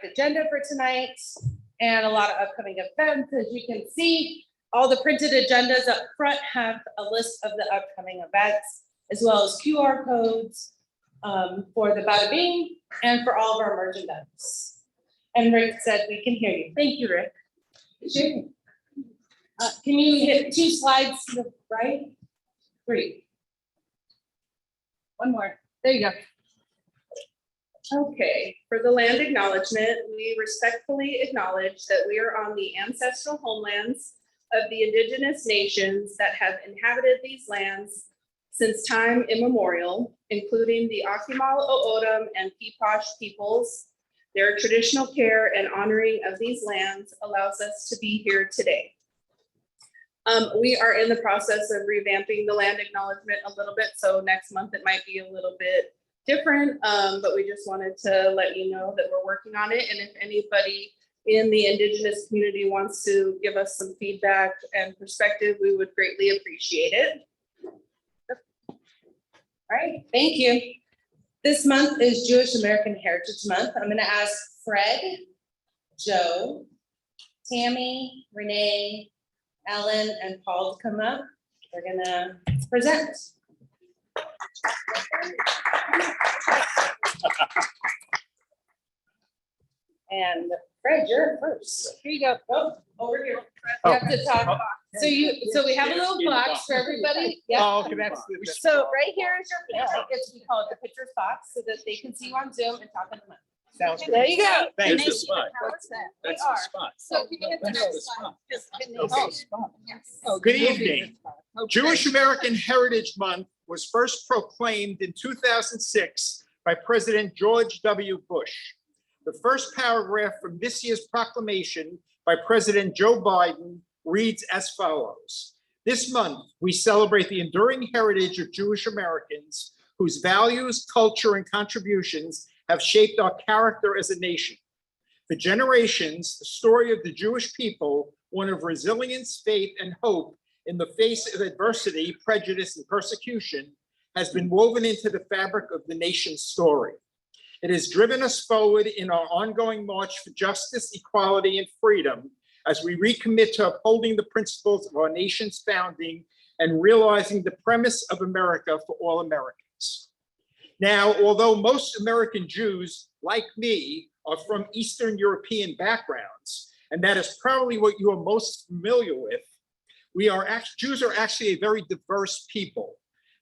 agenda for tonight and a lot of upcoming events. As you can see, all the printed agendas up front have a list of the upcoming events, as well as QR codes for the Bada Bing and for all of our merchandise. And Rick said we can hear you. Thank you, Rick. Sure. Can you hit 2 slides to the right? 3. One more. There you go. Okay, for the land acknowledgement, we respectfully acknowledge that we are on the ancestral homelands of the indigenous nations that have inhabited these lands since time immemorial, including the Akimal, O'odham, and Peeposh peoples. Their traditional care and honoring of these lands allows us to be here today. We are in the process of revamping the land acknowledgement a little bit, so next month it might be a little bit different, but we just wanted to let you know that we're working on it. And if anybody in the Indigenous community wants to give us some feedback and perspective, we would greatly appreciate it. All right, thank you. This month is Jewish American Heritage Month. I'm gonna ask Fred, Joe, Tammy, Renee, Ellen, and Paul to come up. They're gonna present. And Fred, you're first. Here you go. Oh, over here. You have to talk. So we have a little box for everybody. Yeah. Oh, okay, that's So right here is your picture. We call it the pictures box so that they can see you on Zoom and talk in the mic. sounds good. There you go. Thank you. That's the spot. So you can hit the That's next the slide. spot. Just hit the Okay. next slide. Yes. Good evening. Jewish American Heritage Month was first proclaimed in 2006 by President George W. Bush. The first paragraph from this year's proclamation by President Joe Biden reads as follows. This month, we celebrate the enduring heritage of Jewish Americans whose values, culture, and contributions have shaped our character as a nation. For generations, the story of the Jewish people, one of resilience, faith, and hope in the face of adversity, prejudice, and persecution, has been woven into the fabric of the nation's story. It has driven us forward in our ongoing march for justice, equality, and freedom as we recommit to upholding the principles of our nation's founding and realizing the premise of America for all Americans. Now, although most American Jews, like me, are from Eastern European backgrounds, and that is probably what you are most familiar with, Jews are actually a very diverse people.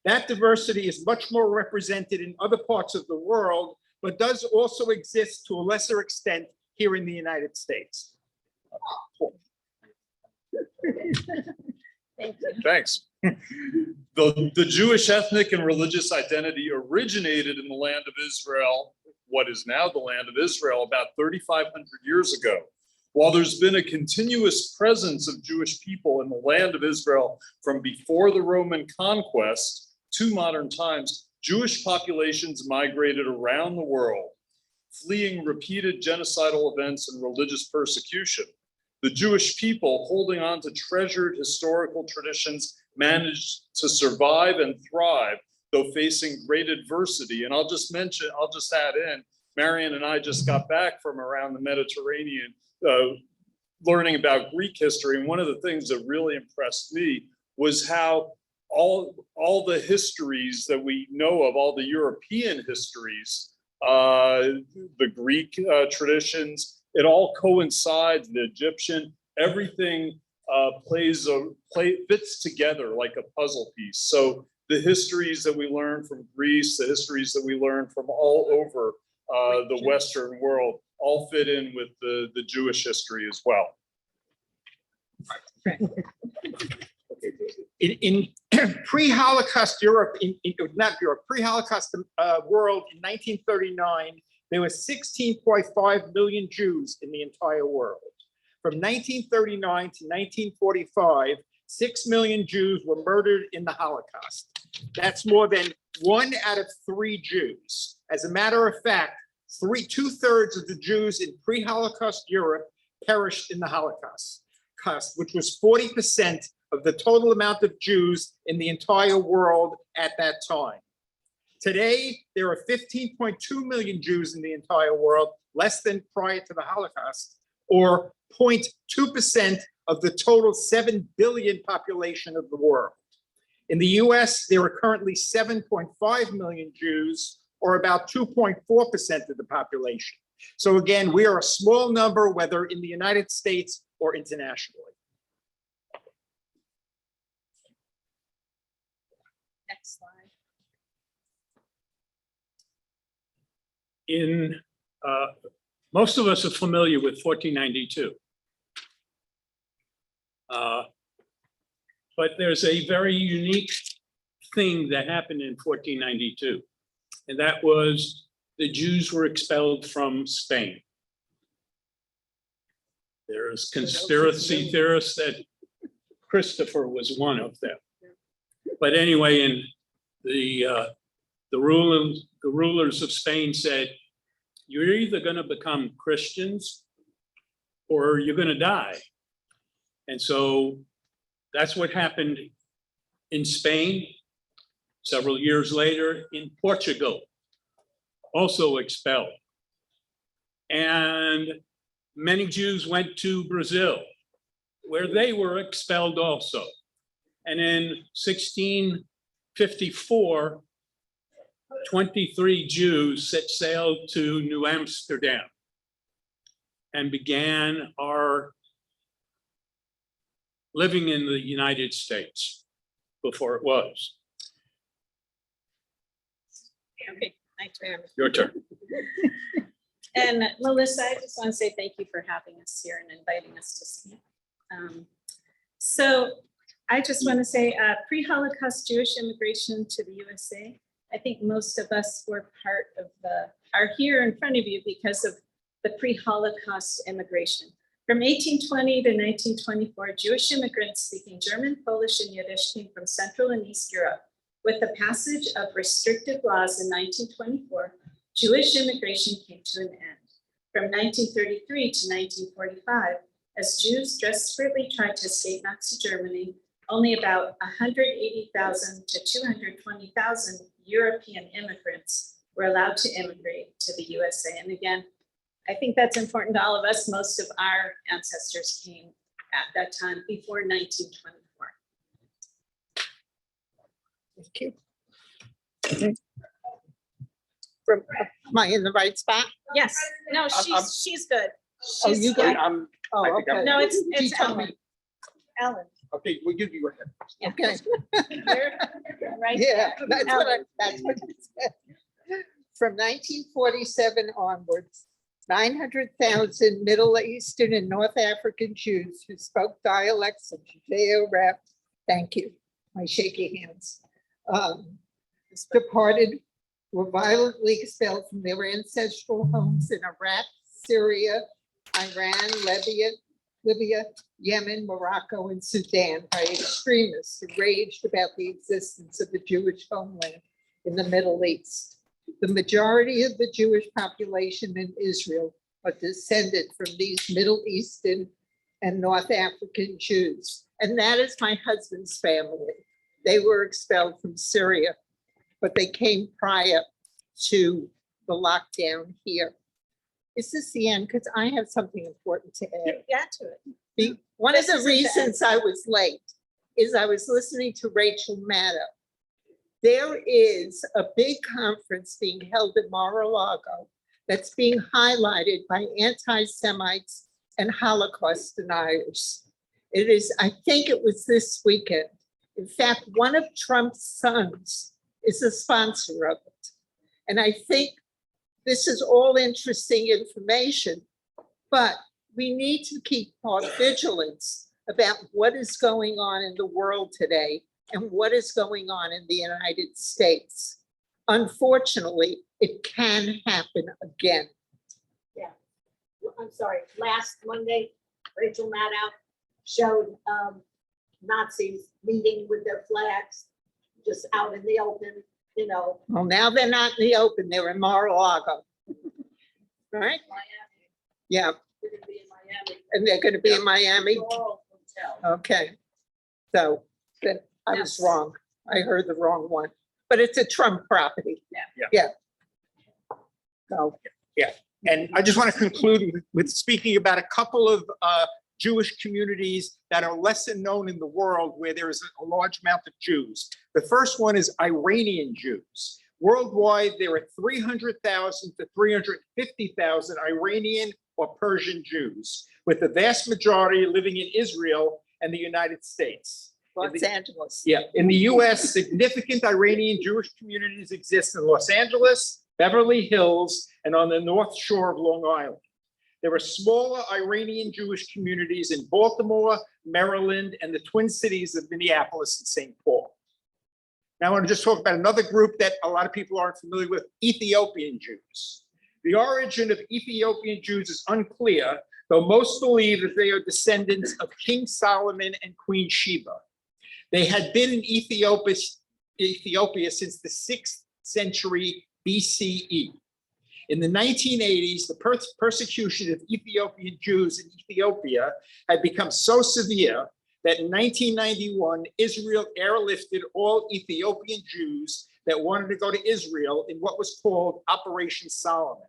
That diversity is much more represented in other parts of the world, but does also exist to a lesser extent here in the United States. Thank you. Thanks. The Jewish ethnic and religious identity originated in the land of Israel, what is now the land of Israel, about 3,500 years ago. While there's been a continuous presence of Jewish people in the land of Israel from before the Roman conquest to modern times, Jewish populations migrated around the world, fleeing repeated genocidal events and religious persecution. The Jewish people, holding on to treasured historical traditions, managed to survive and thrive, though facing great adversity. And I'll just add in, Marian and I just got back from around the Mediterranean, learning about Greek history. And one of the things that really impressed me was how all the histories that we know of, all the European histories, the Greek traditions, it all coincides, the Egyptian, everything fits together like a puzzle piece. So the histories that we learn from Greece, the histories that we learn from all over the Western world, all fit in with the Jewish history as well. In pre-Holocaust Europe, pre-Holocaust world in 1939, there were 16.5 million Jews in the entire world. From 1939 to 1945, 6 million Jews were murdered in the Holocaust. That's more than 1 out of 3 Jews. As a matter of fact, 2/3 of the Jews in pre-Holocaust Europe perished in the Holocaust, which was 40% of the total amount of Jews in the entire world at that time. Today, there are 15.2 million Jews in the entire world, less than prior to the Holocaust, or 0.2% of the total 7 billion population of the world. In the US, there are currently 7.5 million Jews, or about 2.4% of the population. So again, we are a small number, whether in the United States or internationally. Next slide. Most of us are familiar with 1492. But there's a very unique thing that happened in 1492, and that was the Jews were expelled from Spain. There's conspiracy theorists that Christopher was one of them. But anyway, in the rulers of Spain said, you're either going to become Christians or you're going to die. And so that's what happened in Spain. Several years later, in Portugal, also expelled. And many Jews went to Brazil, where they were expelled also. And in 1654, 23 Jews set sail to New Amsterdam and began our living in the United States before it was. Okay, thanks, Mary. Your turn. And Melissa, I just want to say thank you for having us here and inviting us to speak. So I just want to say pre-Holocaust Jewish immigration to the USA. I think most of us were are here in front of you because of the pre-Holocaust immigration. From 1820 to 1924, Jewish immigrants speaking German, Polish, and Yiddish came from Central and East Europe. With the passage of restrictive laws in 1924, Jewish immigration came to an end. From 1933 to 1945, as Jews desperately tried to escape Nazi Germany, only about 180,000 to 220,000 European immigrants were allowed to immigrate to the USA. And again, I think that's important to all of us. Most of our ancestors came at that time before 1924. Thank you. Am I in the right spot? Yes, no, she's good. Oh, She's you good. good? Oh, okay. No, it's You tell Ellen. me. Ellen. Okay, well, you go ahead. Yeah. Okay. You're right Yeah, there. that's what it said. From 1947 onwards, 900,000 Middle Eastern and North African Jews who spoke dialects of Judeo-Arab, thank you, my shaky hands, departed, were violently expelled from their ancestral homes in Iraq, Syria, Iran, Libya, Yemen, Morocco, and Sudan by extremists who raged about the existence of the Jewish homeland in the Middle East. The majority of the Jewish population in Israel are descended from these Middle Eastern and North African Jews. And that is my husband's family. They were expelled from Syria, but they came prior to the lockdown here. Is this the end? Because I have something important to add. Get to it. One of This the isn't the reasons I was late is I was listening to Rachel Maddow. There is a big conference being held in Mar-a-Lago that's being highlighted by anti-Semites and Holocaust deniers. It is, I think it was this weekend. In fact, one of Trump's sons is a sponsor of it. And I think this is all interesting information, but we need to keep our vigilance about what is going on in the world today and what is going on in the United States. Unfortunately, it can happen again. Yeah, I'm sorry, last Monday, Rachel Maddow showed Nazis meeting with their flags just out in the open, you know. Well, now they're not in the open, they're in Mar-a-Lago. All right, Miami, yeah, they're gonna be in Miami. and they're gonna be in Miami. Floral Hotel. Okay, so then I was Yes. wrong. I heard the wrong one, but it's a Trump property. Yeah. Yeah. Yeah. So, Yeah. And I just want to conclude with speaking about a couple of Jewish communities that are lesser known in the world where there is a large amount of Jews. The first one is Iranian Jews. Worldwide, there are 300,000 to 350,000 Iranian or Persian Jews, with the vast majority living in Israel and the United States. Los Angeles. Yeah, in the US, significant Iranian Jewish communities exist in Los Angeles, Beverly Hills, and on the North Shore of Long Island. There are smaller Iranian Jewish communities in Baltimore, Maryland, and the Twin Cities of Minneapolis and St. Paul. Now I want to just talk about another group that a lot of people aren't familiar with, Ethiopian Jews. The origin of Ethiopian Jews is unclear, though most believe that they are descendants of King Solomon and Queen Sheba. They had been in Ethiopia since the 6th century BCE. In the 1980s, the persecution of Ethiopian Jews in Ethiopia had become so severe that in 1991, Israel airlifted all Ethiopian Jews that wanted to go to Israel in what was called Operation Solomon.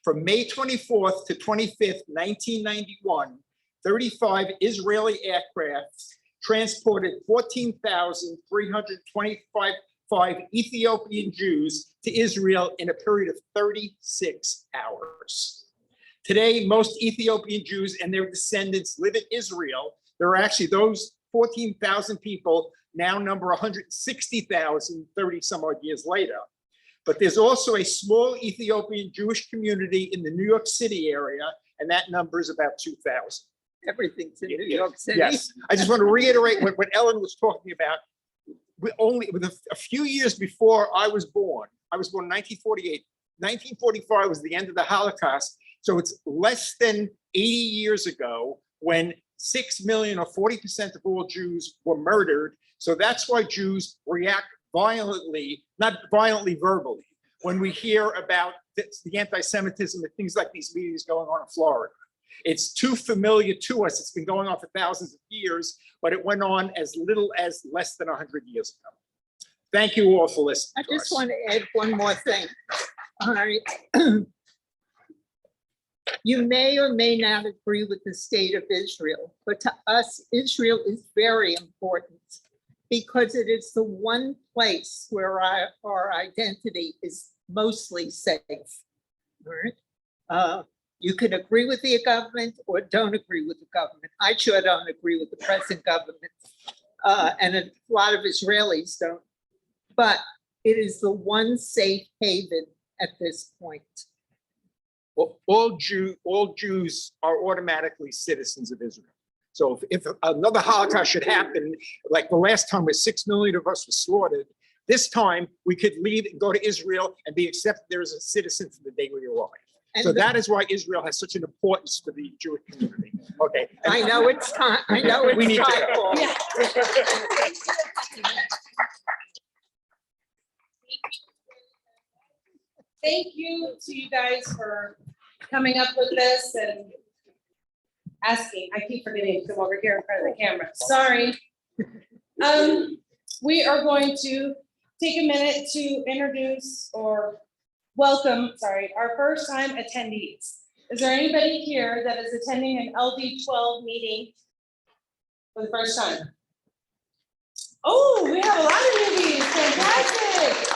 From May 24th to 25th, 1991, 35 Israeli aircraft transported 14,325 Ethiopian Jews to Israel in a period of 36 hours. Today, most Ethiopian Jews and their descendants live in Israel. There are actually those 14,000 people now number 160,000 30 some odd years later. But there's also a small Ethiopian Jewish community in the New York City area, and that number is about 2,000. Everything's in New York City. Yes, I just want to reiterate what Ellen was talking about. With a few years before I was born in 1948. 1945 was the end of the Holocaust. So it's less than 80 years ago when 6 million or 40% of all Jews were murdered. So that's why Jews react violently, not violently verbally, when we hear about the anti-Semitism and things like these meetings going on in Florida. It's too familiar to us. It's been going on for thousands of years, but it went on as little as less than 100 years ago. Thank you all for listening. I just want to add one more thing. All right. You may or may not agree with the state of Israel, but to us, Israel is very important because it is the one place where our identity is mostly safe. All right. You can agree with the government or don't agree with the government. I sure don't agree with the present government, and a lot of Israelis don't. But it is the one safe haven at this point. Well, all Jews are automatically citizens of Israel. So if another Holocaust should happen, like the last time where 6 million of us were slaughtered, this time we could leave and go to Israel and be accepted there as a citizen from the day we arrive. So that is why Israel has such an importance to the Jewish community. Okay. I know it's time. I know We need it's to time. go. Paul. Thank you to you guys for coming up with this and asking. I keep forgetting to come over here in front of the camera. Sorry. We are going to take a minute to introduce or welcome, our first time attendees. Is there anybody here that is attending an LD12 meeting for the first time? Oh, we have a lot of newbies. Fantastic.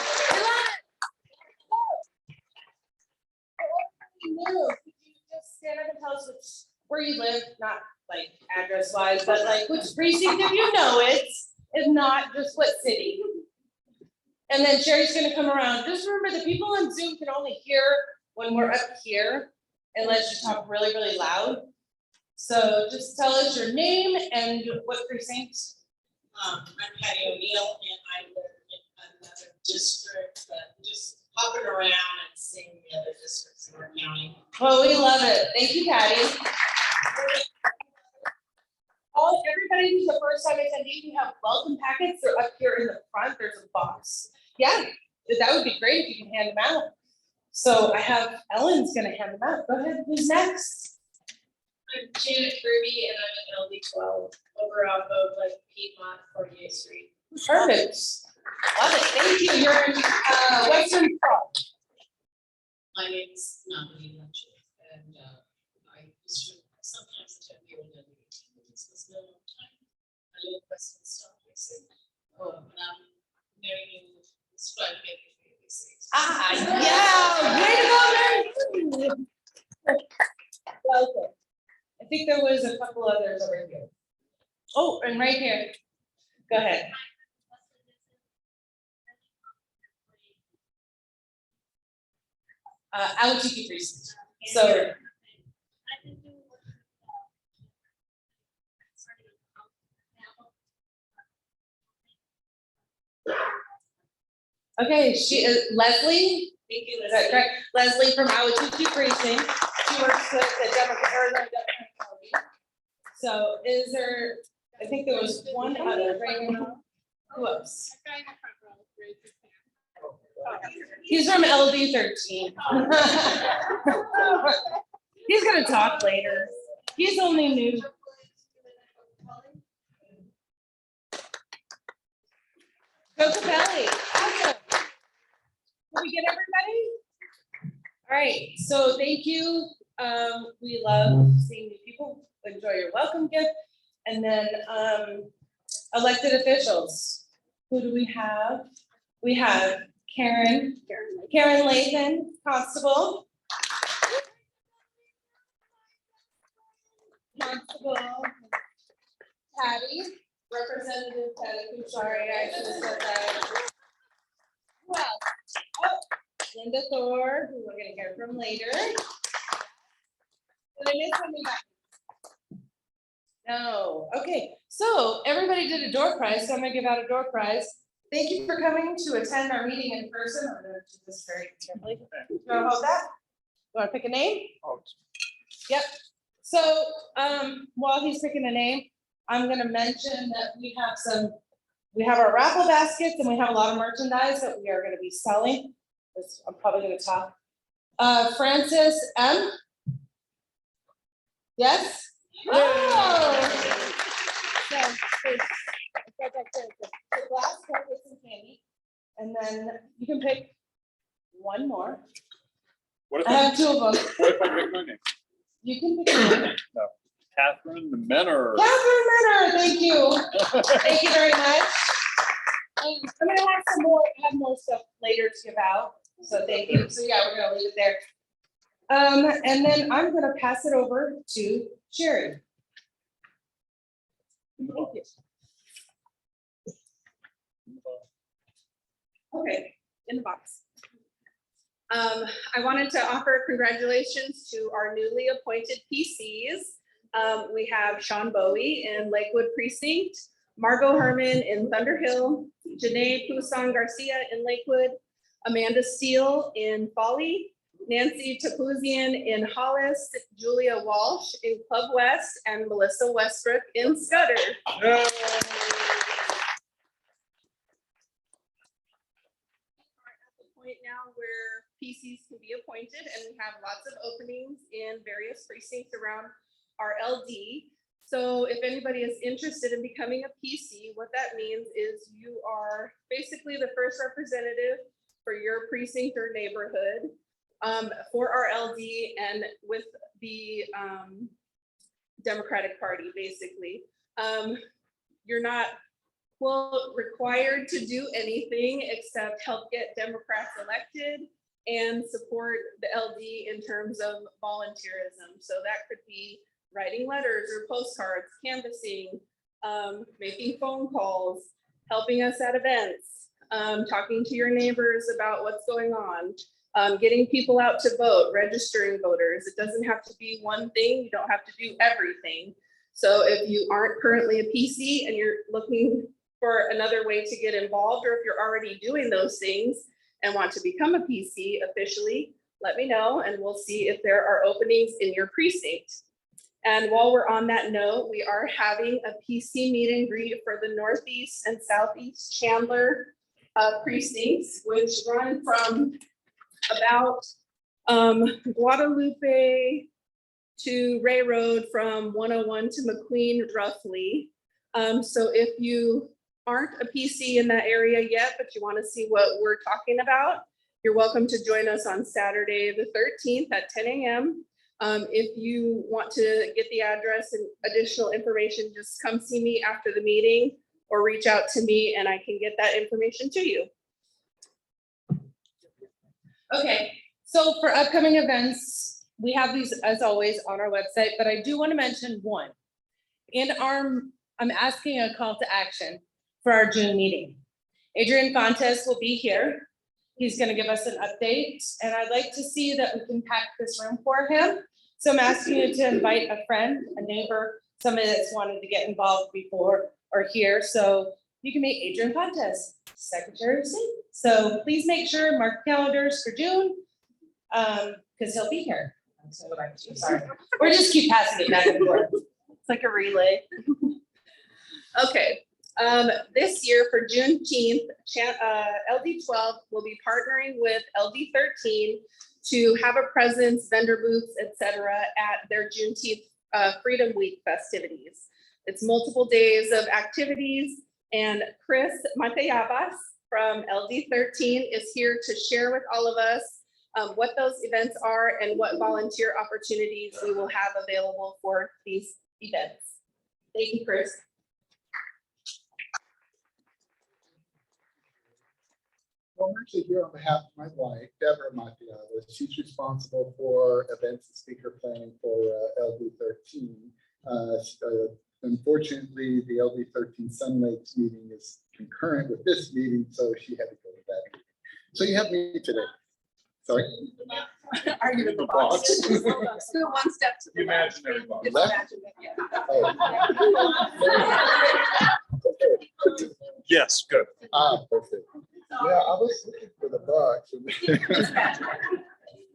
No, could you just stand up and tell us where you live, not like address wise, but like which precinct if you know it, if not just what city. And then Sherry's gonna come around. Just remember the people on Zoom can only hear when we're up here unless you talk really, really loud. So just tell us your name and what precinct. I'm Patty O'Neill and I live in another district, but just hopping around and seeing the other districts in our county. Well, we love it. Thank you, Patty. Everybody who's the first time attendee, you have welcome packets. They're up here in the front. There's a box. Yeah, that would be great if you can hand them out. So I have Ellen's gonna hand them out. Go ahead. Who's next? I'm Janet Kirby and I'm in LD12 over off of like Piedmont 48th Street. Perfect. Love it. Thank you. You're in Western Park. My name is Tammy Miller, and I used to sometimes attend the old LD13 meetings. It's been a long time. I live in Western Star, and I'm very new. It's trying to make it for ABC. Yeah, way to go, Mary. Welcome. I think there was a couple others over here. Oh, and right here. Go ahead. LD precinct. So. Okay, she is Leslie. Thank you, Is that Leslie. correct? Leslie from LD precinct. She works with the Democrat, Arizona Democratic Party. So is there, I think there was one other right now. Who else? He's from LD13. He's gonna talk later. He's only new. Go Capelli. Awesome. Did we get everybody? All right, so thank you. We love seeing new people. Enjoy your welcome gift. And then elected officials. Who do we have? We have Karen Lathan, Constable. Constable Patty, Representative Patty, sorry, I should have said that. Who else? Oh, Linda Thor, who we're gonna hear from later. Did I miss something back? No, okay, so everybody did a door prize, so I'm gonna give out a door prize. Thank you for coming to attend our meeting in person. I'm gonna do this very carefully. You wanna hold that? You wanna pick a name? Yep. So while he's picking a name, I'm gonna mention that we have our raffle baskets and we have a lot of merchandise that we are gonna be selling. I'm probably gonna talk. Francis M. Yes? Oh! So, the glass cup with some candy, and then you can pick one more. What if I have two of them. what if I pick my name? You can pick one. Catherine Menor. Catherine Menor, thank you. Thank you very much. I'm gonna have some more, have more stuff later to give out, so thank you. So yeah, we're gonna leave it there. And then I'm gonna pass it over to Sherry. Thank you. Okay, in the box. I wanted to offer congratulations to our newly appointed PCs. We have Sean Bowie in Lakewood Precinct, Margot Herman in Thunder Hill, Janae Pusan Garcia in Lakewood, Amanda Steele in Folly, Nancy Tapuzian in Hollis, Julia Walsh in Club West, and Melissa Westbrook in Scudder. Point now where PCs can be appointed, and we have lots of openings in various precincts around our LD. So if anybody is interested in becoming a PC, what that means is you are basically the first representative for your precinct or neighborhood for our LD and with the Democratic Party, basically. You're not required to do anything except help get Democrats elected and support the LD in terms of volunteerism. So that could be writing letters or postcards, canvassing, making phone calls, helping us at events, talking to your neighbors about what's going on, getting people out to vote, registering voters. It doesn't have to be one thing. You don't have to do everything. So if you aren't currently a PC and you're looking for another way to get involved, or if you're already doing those things and want to become a PC officially, let me know and we'll see if there are openings in your precinct. And while we're on that note, we are having a PC meet and greet for the Northeast and Southeast Chandler precincts, which run from about Guadalupe to Ray Road, from 101 to McQueen roughly. So if you aren't a PC in that area yet, but you want to see what we're talking about, You're welcome to join us on Saturday, the 13th at 10 a.m. If you want to get the address and additional information, just come see me after the meeting or reach out to me and I can get that information to you. Okay, so for upcoming events, we have these as always on our website, but I do want to mention one. I'm asking a call to action for our June meeting. Adrian Fontes will be here. He's going to give us an update, and I'd like to see that we can pack this room for him. So I'm asking you to invite a friend, a neighbor, somebody that's wanted to get involved before or here. So you can meet Adrian Fontes, Secretary of State. So please make sure, mark calendars for June, because he'll be here. Sorry. Or just keep passing it back and forth. It's like a relay. Okay, this year for Juneteenth, LD12 will be partnering with LD13 to have a presence, vendor booths, etc., at their Juneteenth Freedom Week festivities. It's multiple days of activities, and Chris Matayabas from LD13 is here to share with all of us what those events are and what volunteer opportunities we will have available for these events. Thank you, Chris. Well, I'm actually here on behalf of my wife, Deborah Matayabas. She's responsible for events and speaker planning for LD13. Unfortunately, the LD13 Sun Lakes meeting is concurrent with this meeting, so she had to go to that meeting. So you have me today. Sorry? Are you in the box? Still one step to the left. Imaginary box. Just Left? imagine it, yeah. Oh. Yes, good. Perfect. Yeah, I was looking for the box.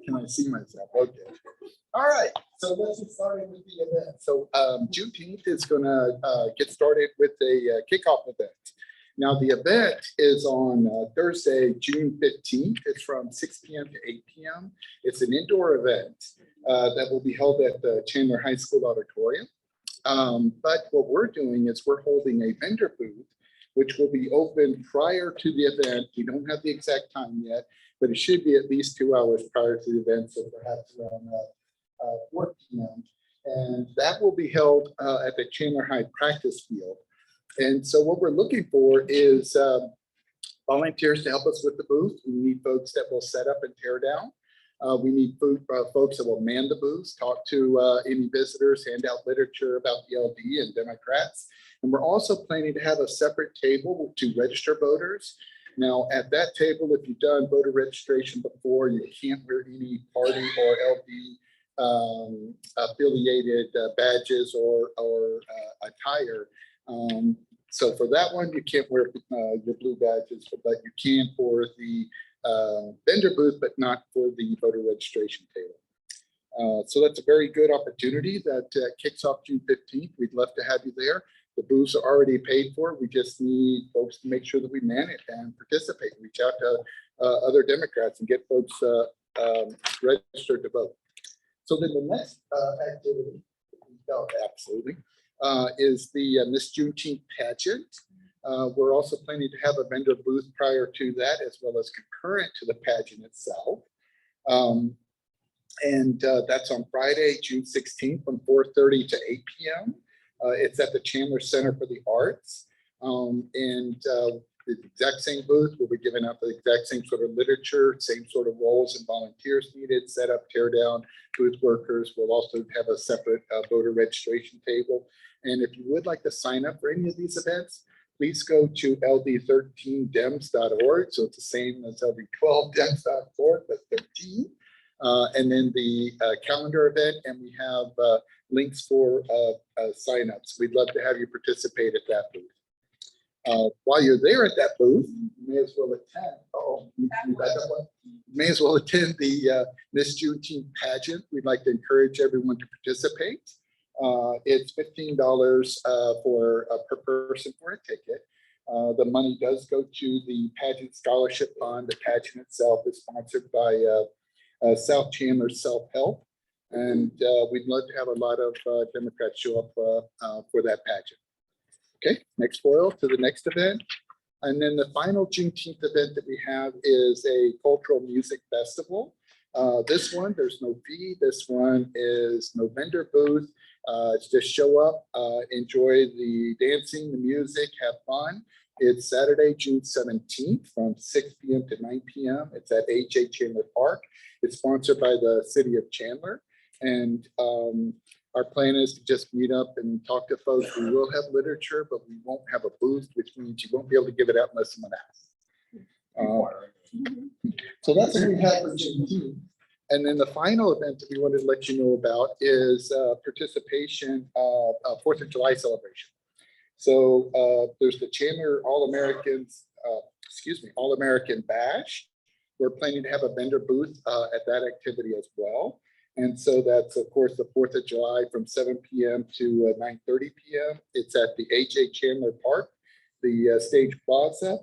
Can I see myself? Okay. All right, so let's get started with the event. So Juneteenth is gonna get started with a kickoff event. Now the event is on Thursday, June 15th. It's from 6 p.m. to 8 p.m. It's an indoor event that will be held at the Chandler High School auditorium. But what we're doing is we're holding a vendor booth, which will be open prior to the event. We don't have the exact time yet, but it should be at least 2 hours prior to the event, so perhaps around 4 p.m. And that will be held at the Chandler High practice field. And so what we're looking for is volunteers to help us with the booth. We need folks that will set up and tear down. We need folks that will man the booths, talk to any visitors, hand out literature about the LD and Democrats. And we're also planning to have a separate table to register voters. Now, at that table, if you've done voter registration before, you can't wear any party or LD affiliated badges or attire. So for that one, you can't wear your blue badges, but you can for the vendor booth, but not for the voter registration table. So that's a very good opportunity that kicks off June 15th. We'd love to have you there. The booths are already paid for. We just need folks to make sure that we man it and participate. Reach out to other Democrats and get folks registered to vote. So then the next activity, absolutely, is the Miss Juneteenth pageant. We're also planning to have a vendor booth prior to that, as well as concurrent to the pageant itself. And that's on Friday, June 16th from 4:30 to 8 p.m. It's at the Chandler Center for the Arts. The exact same booth will be giving out the exact same sort of literature, same sort of roles and volunteers needed, set up, tear down, booth workers. We'll also have a separate voter registration table. And if you would like to sign up for any of these events, please go to LD13 Dems.org. So it's the same as LD12 Dems.org, but 13. And then the calendar event, and we have links for signups. We'd love to have you participate at that booth. While you're there at that booth, you may as well attend. May as well attend the Miss Juneteenth pageant. We'd like to encourage everyone to participate. It's $15 per person for a ticket. The money does go to the pageant scholarship fund. The pageant itself is sponsored by South Chandler Self-Help, and we'd love to have a lot of Democrats show up for that pageant. Okay, next foil to the next event. And then the final Juneteenth event that we have is a cultural music festival. This one, there's no fee. This one is no vendor booth. It's just show up, enjoy the dancing, the music, have fun. It's Saturday, June 17th from 6 p.m. to 9 p.m. It's at H.A. Chandler Park. It's sponsored by the city of Chandler. And our plan is to just meet up and talk to folks. We will have literature, but we won't have a booth, which means you won't be able to give it out unless someone asks. So that's what we have for Juneteenth. And then the final event that we wanted to let you know about is participation of 4th of July celebration. So there's the Chandler All-American Bash. We're planning to have a vendor booth at that activity as well. And so that's, of course, the 4th of July from 7 p.m. to 9:30 p.m. It's at the H.A. Chandler Park, the Stage Plaza.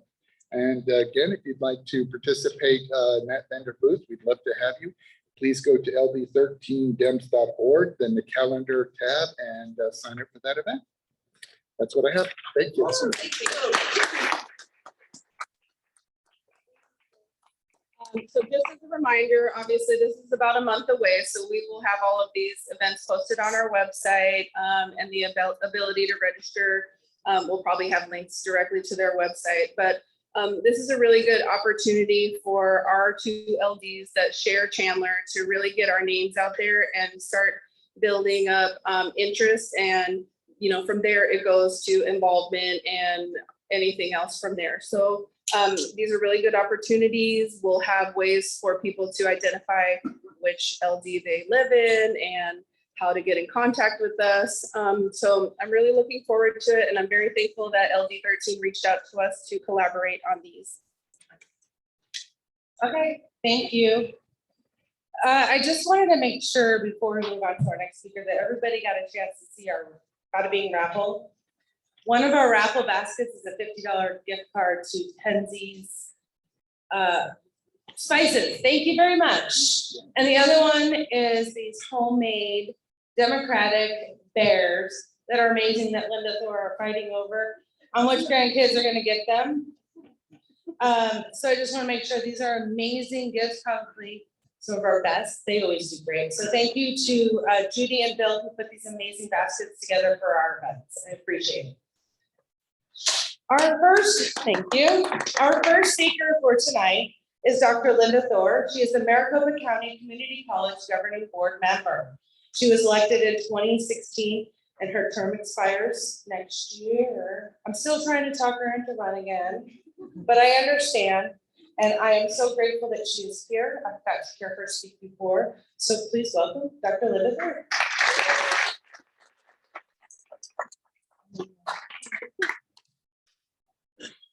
And again, if you'd like to participate in that vendor booth, we'd love to have you. Please go to LD13 Dems.org, then the calendar tab, and sign up for that event. That's what I have. Thank you. Awesome. Thank you. So just as a reminder, obviously this is about a month away, so we will have all of these events posted on our website, and the ability to register. We'll probably have links directly to their website, but this is a really good opportunity for our two LDs that share Chandler to really get our names out there and start building up interest. And, you know, from there it goes to involvement and anything else from there. So these are really good opportunities. We'll have ways for people to identify which LD they live in and how to get in contact with us. So I'm really looking forward to it, and I'm very thankful that LD13 reached out to us to collaborate on these. Okay, thank you. I just wanted to make sure before we move on to our next speaker that everybody got a chance to see our Bada Bing raffle. One of our raffle baskets is a $50 gift card to Penzi's Spices. Thank you very much. And the other one is these homemade Democratic bears that are amazing that Linda Thor are fighting over on which grandkids are going to get them. So I just want to make sure these are amazing gifts, probably some of our best. They always do great. So thank you to Judy and Bill who put these amazing baskets together for our events. I appreciate it. Thank you. Our first speaker for tonight is Dr. Linda Thor. She is the Maricopa County Community College Governing Board member. She was elected in 2016 and her term expires next year. I'm still trying to talk her into run again, but I understand. And I am so grateful that she is here. I've got to hear her speak before. So please welcome Dr. Linda Thor.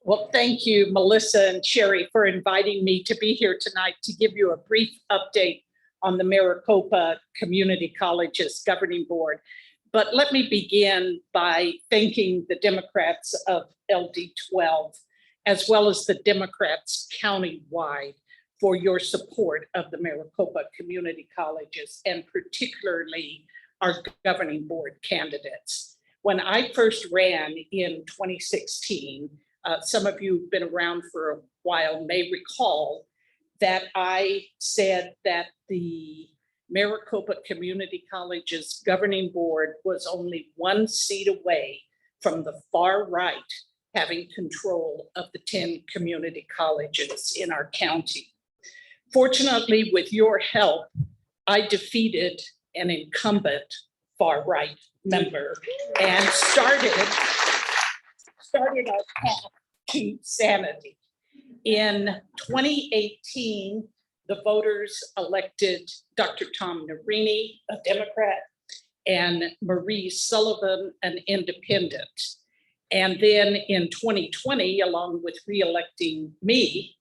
Well, thank you, Melissa and Sherry, for inviting me to be here tonight to give you a brief update on the Maricopa Community College's Governing Board. But let me begin by thanking the Democrats of LD12, as well as the Democrats countywide, for your support of the Maricopa Community Colleges, and particularly our Governing Board candidates. When I first ran in 2016, some of you who've been around for a while may recall that I said that the Maricopa Community College's Governing Board was only one seat away from the far right having control of the 10 community colleges in our county. Fortunately, with your help, I defeated an incumbent far right member and started our path to sanity. In 2018, the voters elected Dr. Tom Narini, a Democrat, and Marie Sullivan, an independent. And then in 2020, along with re-electing me,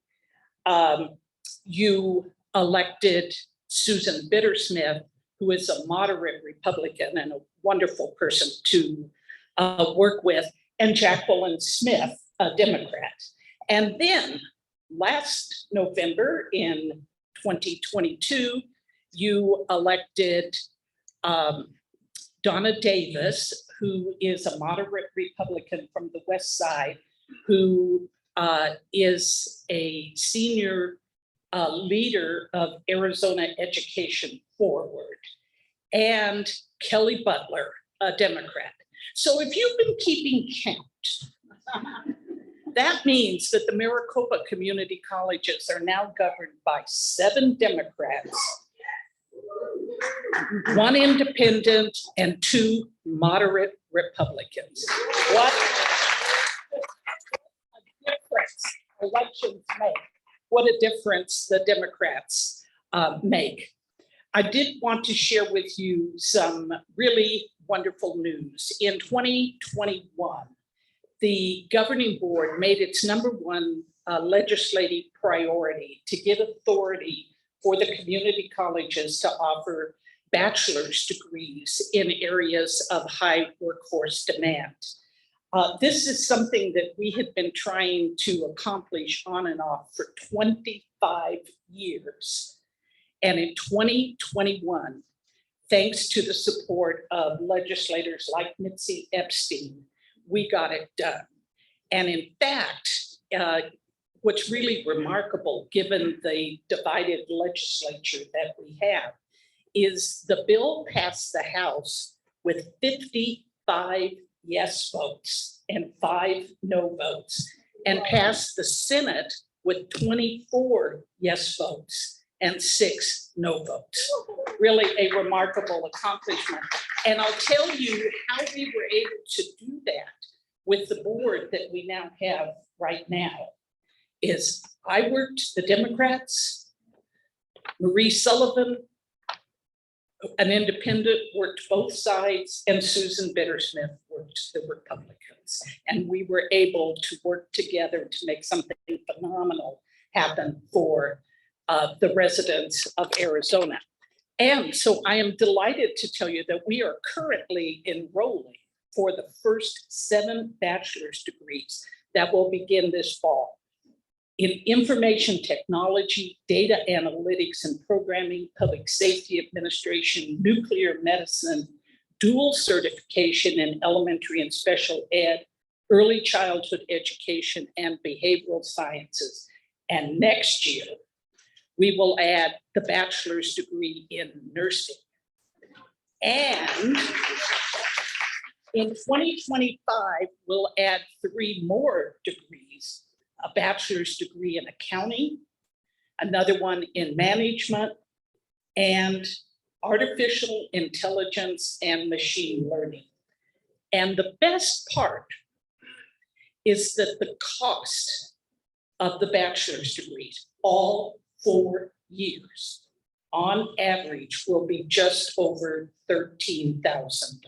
you elected Susan Bittersmith, who is a moderate Republican and a wonderful person to work with, and Jacqueline Smith, a Democrat. And then last November in 2022, you elected Donna Davis, who is a moderate Republican from the West Side, who is a senior leader of Arizona Education Forward, and Kelly Butler, a Democrat. So if you've been keeping count, that means that the Maricopa community colleges are now governed by 7 Democrats, 1 independent, and 2 moderate Republicans. What a difference elections make. What a difference the Democrats make. I did want to share with you some really wonderful news. In 2021, the governing board made its #1 legislative priority to give authority for the community colleges to offer bachelor's degrees in areas of high workforce demand. This is something that we had been trying to accomplish on and off for 25 years. And in 2021, thanks to the support of legislators like Mitzi Epstein, we got it done. And in fact, what's really remarkable, given the divided legislature that we have, is the bill passed the House with 55 yes votes and 5 no votes, and passed the Senate with 24 yes votes and 6 no votes. Really a remarkable accomplishment. And I'll tell you how we were able to do that with the board that we now have right now is I worked the Democrats, Marie Sullivan, an independent, worked both sides, and Susan Bittersmith worked the Republicans. And we were able to work together to make something phenomenal happen for the residents of Arizona. And so I am delighted to tell you that we are currently enrolling for the first 7 bachelor's degrees that will begin this fall in information technology, data analytics and programming, public safety administration, nuclear medicine, dual certification in elementary and special ed, early childhood education, and behavioral sciences. And next year, we will add the bachelor's degree in nursing. And in 2025, we'll add 3 more degrees, a bachelor's degree in accounting, another one in management, and artificial intelligence and machine learning. And the best part is that the cost of the bachelor's degrees, all 4 years, on average, will be just over $13,000.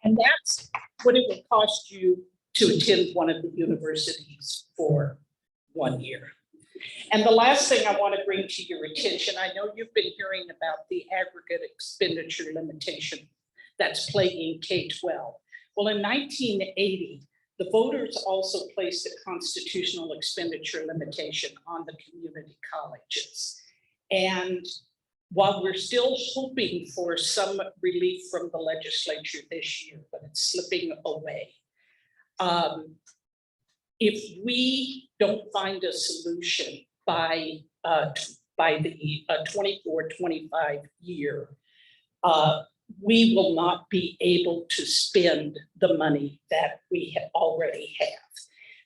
And that's what it would cost you to attend one of the universities for 1 year. And the last thing I want to bring to your attention, I know you've been hearing about the aggregate expenditure limitation that's plaguing K-12. Well, in 1980, the voters also placed a constitutional expenditure limitation on the community colleges. And while we're still hoping for some relief from the legislature this year, but it's slipping away, if we don't find a solution by the 24-25 year, we will not be able to spend the money that we already have.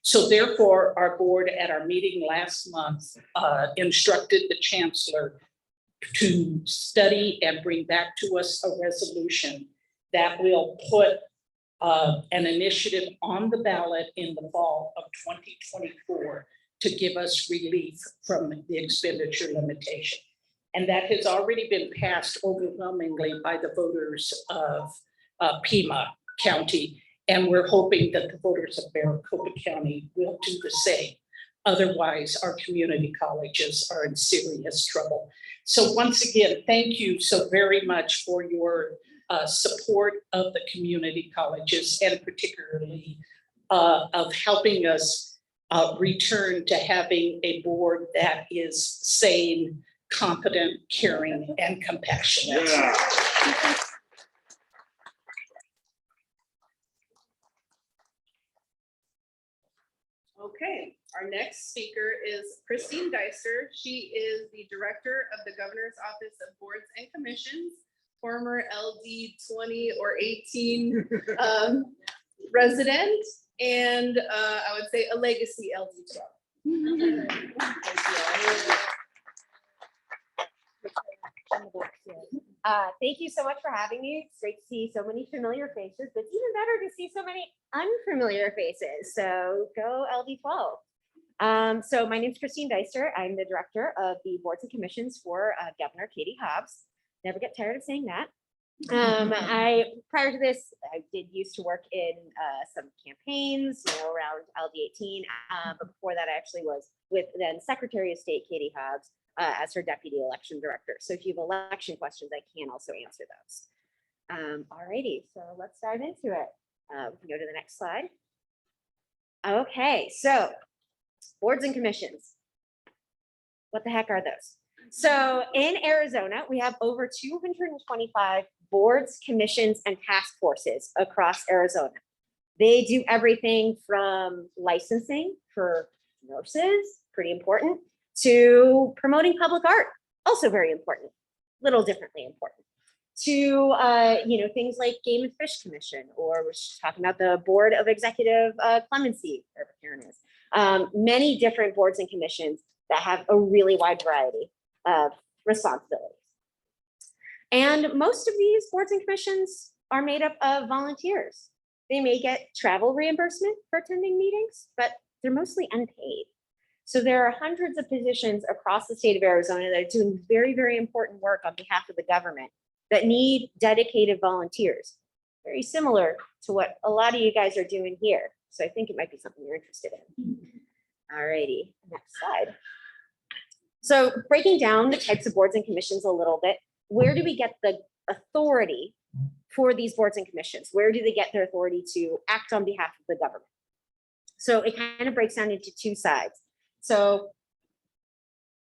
So therefore, our board at our meeting last month instructed the chancellor to study and bring back to us a resolution that will put an initiative on the ballot in the fall of 2024 to give us relief from the expenditure limitation. And that has already been passed overwhelmingly by the voters of Pima County. And we're hoping that the voters of Maricopa County will do the same. Otherwise, our community colleges are in serious trouble. So once again, thank you so very much for your support of the community colleges, and particularly of helping us return to having a board that is sane, competent, caring, and compassionate. Yeah. Our next speaker is Christine Dyster. She is the Director of the Governor's Office of Boards and Commissions, former LD 20 or 18 resident, and I would say a legacy LD 12. Thank you so much for having me. It's great to see so many familiar faces, but it's even better to see so many unfamiliar faces. So go LD12. So my name is Christine Dyster. I'm the Director of the Boards and Commissions for Governor Katie Hobbs. Never get tired of saying that. Prior to this, I used to work in some campaigns, around LD18. But before that, I actually was with then Secretary of State Katie Hobbs as her Deputy Election Director. So if you have election questions, I can also answer those. Alrighty, so let's dive into it. We can go to the next slide. Okay, so boards and commissions. What the heck are those? So in Arizona, we have over 225 boards, commissions, and task forces across Arizona. They do everything from licensing for nurses, pretty important, to promoting public art, also very important, little differently important, to things like Game and Fish Commission, or we're talking about the Board of Executive Clemency, whatever Karen is. Many different boards and commissions that have a really wide variety of responsibilities. And most of these boards and commissions are made up of volunteers. They may get travel reimbursement for attending meetings, but they're mostly unpaid. So there are hundreds of positions across the state of Arizona that are doing very, very important work on behalf of the government that need dedicated volunteers. Very similar to what a lot of you guys are doing here. So I think it might be something you're interested in. All righty, next slide. So breaking down the types of boards and commissions a little bit, where do we get the authority for these boards and commissions? Where do they get their authority to act on behalf of the government? So it kind of breaks down into two sides. So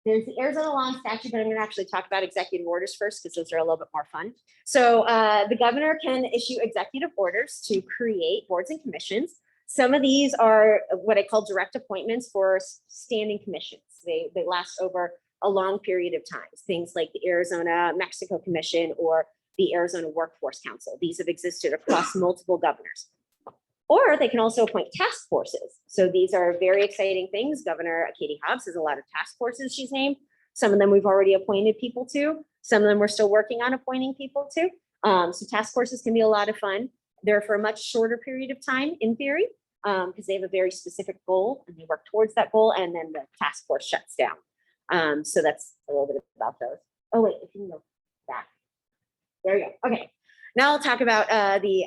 there's the Arizona law and statute, but I'm going to actually talk about executive orders first because those are a little bit more fun. So the governor can issue executive orders to create boards and commissions. Some of these are what I call direct appointments for standing commissions. They last over a long period of time. Things like the Arizona Mexico Commission or the Arizona Workforce Council. These have existed across multiple governors. Or they can also appoint task forces. So these are very exciting things. Governor Katie Hobbs has a lot of task forces she's named. Some of them we've already appointed people to. Some of them we're still working on appointing people to. So task forces can be a lot of fun. They're for a much shorter period of time in theory, because they have a very specific goal and they work towards that goal, and then the task force shuts down. So that's a little bit about those. Oh wait, if you can go back. There we go. Okay, now I'll talk about the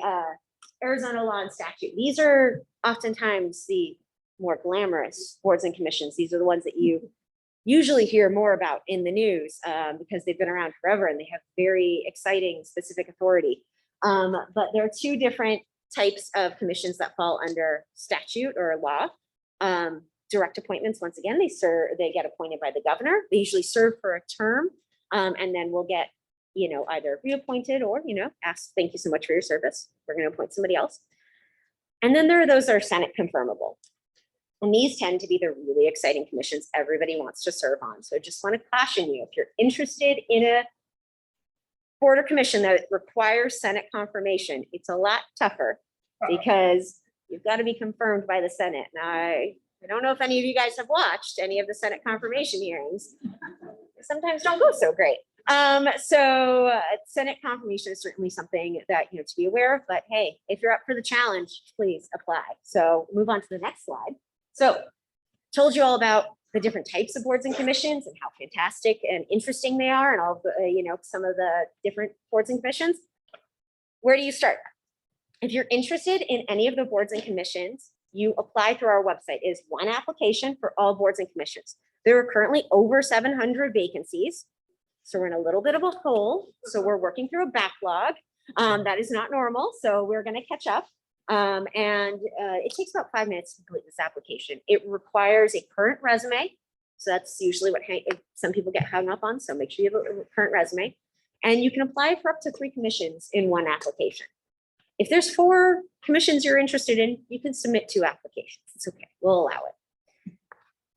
Arizona law and statute. These are oftentimes the more glamorous boards and commissions. These are the ones that you usually hear more about in the news because they've been around forever and they have very exciting specific authority. But there are two different types of commissions that fall under statute or law. Direct appointments, once again, they get appointed by the governor. They usually serve for a term and then will get either reappointed or, ask, thank you so much for your service. We're going to appoint somebody else. And then there are those that are Senate confirmable. And these tend to be the really exciting commissions everybody wants to serve on. So I just want to caution you, if you're interested in a board or commission that requires Senate confirmation, it's a lot tougher because you've got to be confirmed by the Senate. Now, I don't know if any of you guys have watched any of the Senate confirmation hearings. They sometimes don't go so great. So Senate confirmation is certainly something that, to be aware of, but hey, if you're up for the challenge, please apply. So move on to the next slide. So told you all about the different types of boards and commissions and how fantastic and interesting they are and all the, some of the different boards and commissions. Where do you start? If you're interested in any of the boards and commissions, you apply through our website. It is one application for all boards and commissions. There are currently over 700 vacancies. So we're in a little bit of a hole. So we're working through a backlog. That is not normal. So we're going to catch up. It takes about 5 minutes to complete this application. It requires a current resume. So that's usually what some people get hung up on. So make sure you have a current resume. And you can apply for up to 3 commissions in one application. If there's 4 commissions you're interested in, you can submit 2 applications. It's okay. We'll allow it.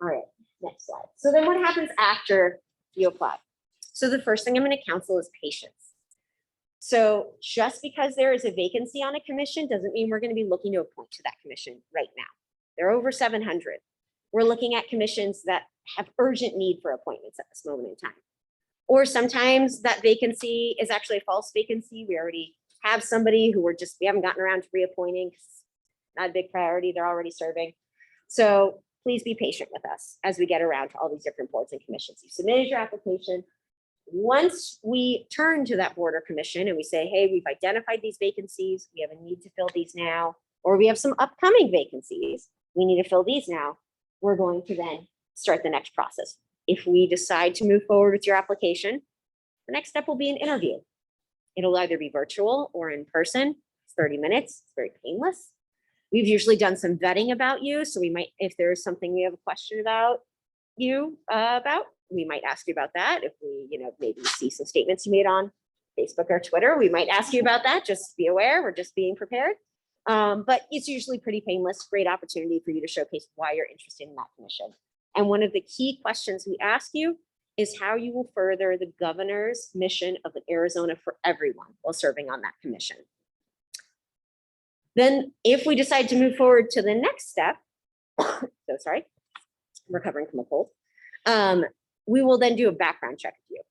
All right, next slide. So then what happens after you apply? So the first thing I'm going to counsel is patience. So just because there is a vacancy on a commission doesn't mean we're going to be looking to appoint to that commission right now. There are over 700. We're looking at commissions that have urgent need for appointments at this moment in time. Or sometimes that vacancy is actually a false vacancy. We already have somebody who we haven't gotten around to reappointing. Not a big priority, they're already serving. So please be patient with us as we get around to all these different boards and commissions. You submitted your application. Once we turn to that board or commission and we say, hey, we've identified these vacancies, we have a need to fill these now, or we have some upcoming vacancies, we need to fill these now, we're going to then start the next process. If we decide to move forward with your application, the next step will be an interview. It'll either be virtual or in person. It's 30 minutes, it's very painless. We've usually done some vetting about you. So we might, if there's something we have a question about you, we might ask you about that. If we, maybe see some statements you made on Facebook or Twitter, we might ask you about that. Just be aware, we're just being prepared. But it's usually pretty painless, great opportunity for you to showcase why you're interested in that commission. And one of the key questions we ask you is how you will further the governor's mission of Arizona for everyone while serving on that commission. Then if we decide to move forward to the next step, so sorry, I'm recovering from a cold, we will then do a background check with you.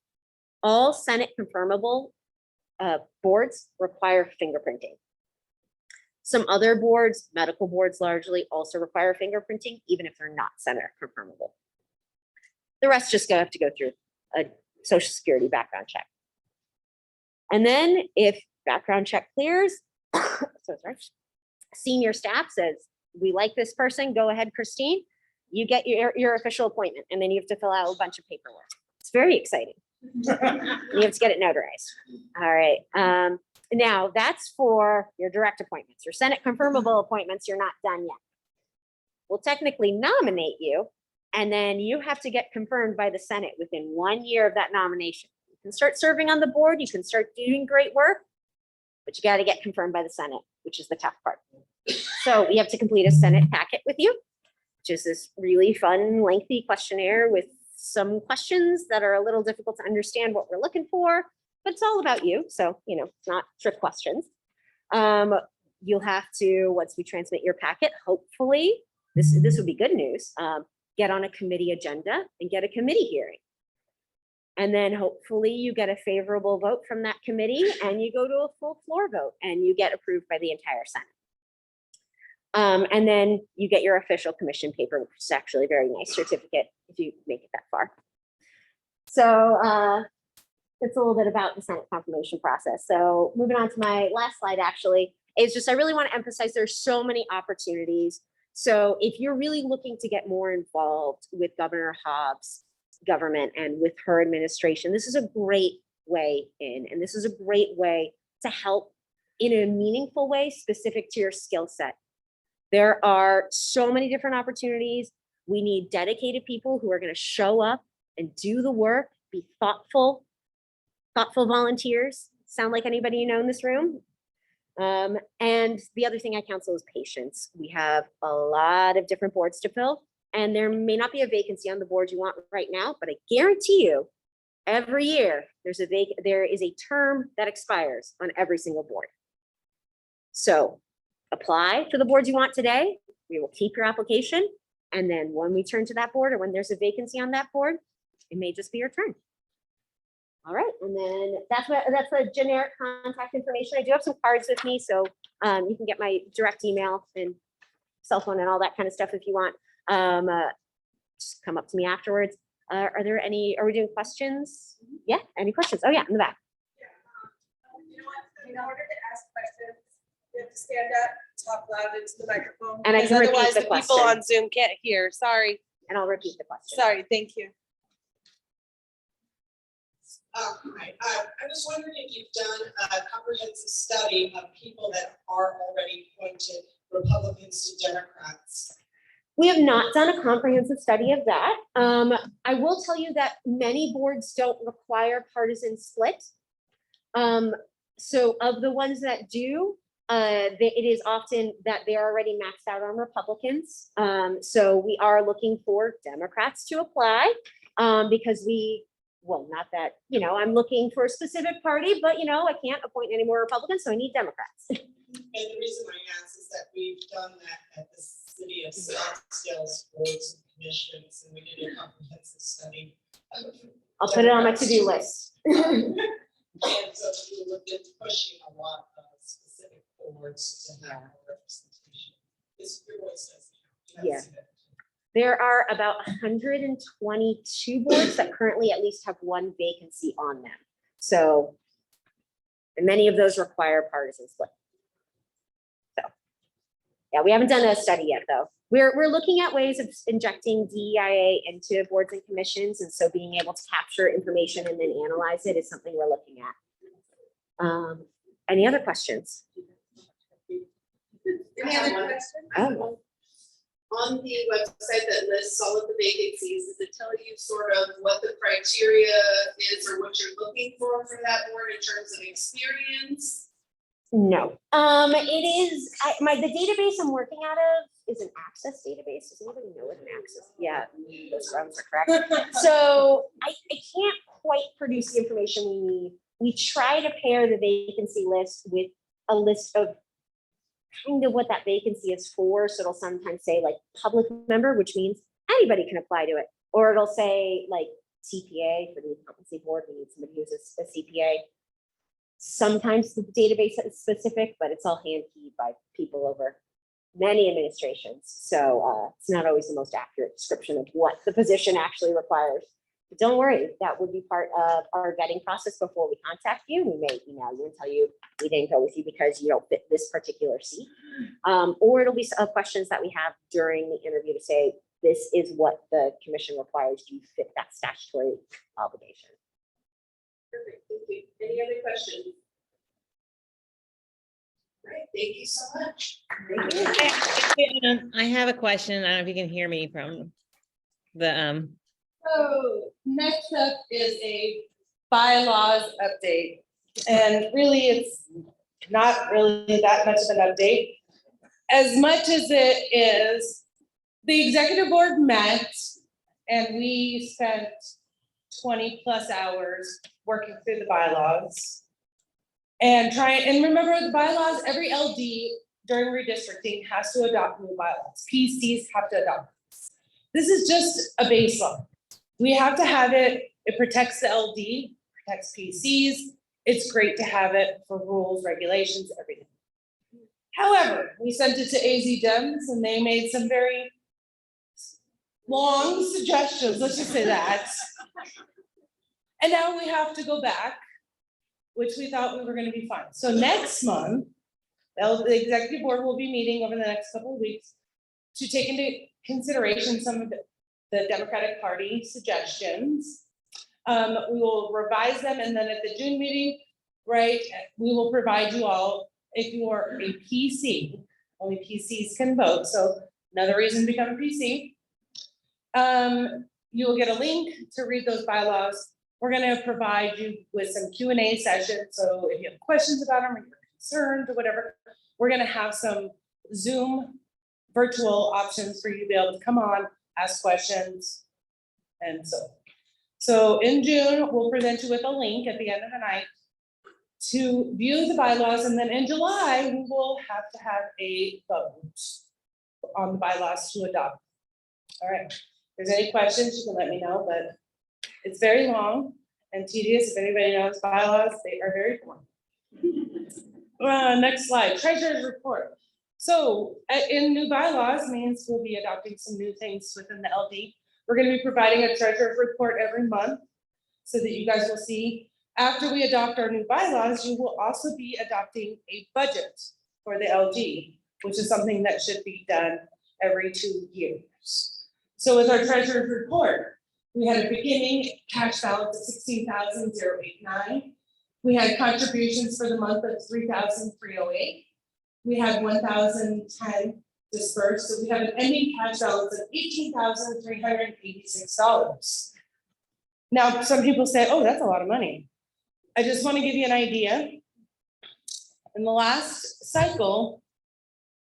All Senate confirmable boards require fingerprinting. Some other boards, medical boards largely, also require fingerprinting, even if they're not Senate confirmable. The rest just have to go through a Social Security background check. And then if background check clears, so sorry, senior staff says, we like this person, go ahead, Christine, you get your official appointment, and then you have to fill out a bunch of paperwork. It's very exciting. You have to get it notarized. All right. Now that's for your direct appointments. Your Senate confirmable appointments, you're not done yet. We'll technically nominate you, and then you have to get confirmed by the Senate within 1 year of that nomination. You can start serving on the board, you can start doing great work, but you got to get confirmed by the Senate, which is the tough part. So we have to complete a Senate packet with you, which is this really fun, lengthy questionnaire with some questions that are a little difficult to understand what we're looking for, but it's all about you. So, it's not trick questions. You'll have to, once we transmit your packet, hopefully, this would be good news, get on a committee agenda and get a committee hearing. And then hopefully you get a favorable vote from that committee and you go to a full floor vote and you get approved by the entire Senate. And then you get your official commission paper, which is actually a very nice certificate if you make it that far. So it's a little bit about the Senate confirmation process. So moving on to my last slide, actually, is just I really want to emphasize there's so many opportunities. So if you're really looking to get more involved with Governor Hobbs' government and with her administration, this is a great way in, and this is a great way to help in a meaningful way specific to your skill set. There are so many different opportunities. We need dedicated people who are going to show up and do the work, be thoughtful volunteers. Sound like anybody you know in this room? And the other thing I counsel is patience. We have a lot of different boards to fill, and there may not be a vacancy on the board you want right now, but I guarantee you every year there is a term that expires on every single board. So apply for the boards you want today. We will keep your application. And then when we turn to that board or when there's a vacancy on that board, it may just be your turn. All right, and then that's the generic contact information. I do have some cards with me, so you can get my direct email and cell phone and all that kind of stuff if you want. Just come up to me afterwards. Are we doing questions? Yeah, any questions? Oh yeah, in the back. You know what? In order to ask questions, you have to stand up, talk loud into the microphone. And I can repeat otherwise the the people question. on Zoom can't hear. Sorry. And I'll repeat the question. Sorry, thank you. Right. I was wondering if you've done a comprehensive study of people that are already appointed Republicans to Democrats. We have not done a comprehensive study of that. I will tell you that many boards don't require partisan split. So of the ones that do, it is often that they're already maxed out on Republicans. So we are looking for Democrats to apply because well, not that, I'm looking for a specific party, but I can't appoint any more Republicans, so I need Democrats. And the reason I ask is that we've done that at the city of Scottsdale's boards and commissions, and we did a comprehensive study. I'll put it on my to-do list. And so we looked at pushing a lot of specific boards to have more representation. It's your voice says. Yeah. There are about 122 boards that currently at least have one vacancy on them. So, and many of those require partisan split. So, yeah, we haven't done a study yet, though. We're looking at ways of injecting DEIA into boards and commissions, and so being able to capture information and then analyze it is something we're looking at. Any other questions? Any other questions? Oh. On the website that lists all of the vacancies, does it tell you sort of what the criteria is or what you're looking for that board in terms of experience? No. It is, the database I'm working out of is an Access database. Does anybody know what an Access? Yeah, those grounds are correct. So I can't quite produce the information we need. We try to pair the vacancy list with a list of kind of what that vacancy is for. So it'll sometimes say like public member, which means anybody can apply to it. Or it'll say like CPA for the competency board. We need somebody who's a CPA. Sometimes the database is specific, but it's all hand keyed by people over many administrations. So it's not always the most accurate description of what the position actually requires. But don't worry, that would be part of our vetting process before we contact you. We may email you and tell you we didn't go with you because you don't fit this particular seat. Or it'll be questions that we have during the interview to say, this is what the commission requires. Do you fit that statutory obligation? Perfect, thank you. Any other questions? All right, thank you so much. I have a question. I don't know if you can hear me from the So next up is a bylaws update. And really, it's not really that much of an update. As much as it is, the executive board met and we spent 20+ hours working through the bylaws. And remember the bylaws, every LD during redistricting has to adopt new bylaws. PCs have to adopt. This is just a baseline. We have to have it. It protects the LD, protects PCs. It's great to have it for rules, regulations, everything. However, we sent it to AZ Dems and they made some very long suggestions, let's just say that. And now we have to go back, which we thought we were going to be fine. So next month, the executive board will be meeting over the next couple of weeks to take into consideration some of the Democratic Party suggestions. We will revise them, and then at the June meeting, right, we will provide you all, if you are a PC, only PCs can vote, so another reason to become a PC. You will get a link to read those bylaws. We're gonna provide you with some Q&A sessions, so if you have questions about them or you're concerned or whatever, we're gonna have some Zoom virtual options for you to be able to come on, ask questions, and so in June, we'll present you with a link at the end of the night to view the bylaws, and then in July, we will have to have a vote on the bylaws to adopt. All right, if there's any questions, you can let me know, but it's very long and tedious. If anybody knows bylaws, they are very long. Next slide, treasurer's report. So in new bylaws means we'll be adopting some new things within the LD. We're going to be providing a treasurer's report every month so that you guys will see. After we adopt our new bylaws, you will also be adopting a budget for the LD, which is something that should be done every 2 years. So with our treasurer's report, we had a beginning cash balance of $16,089. We had contributions for the month of $3,308. We had 1,010 dispersed, so we have an ending cash balance of $18,386. Now, some people say, oh, that's a lot of money. I just want to give you an idea. In the last cycle,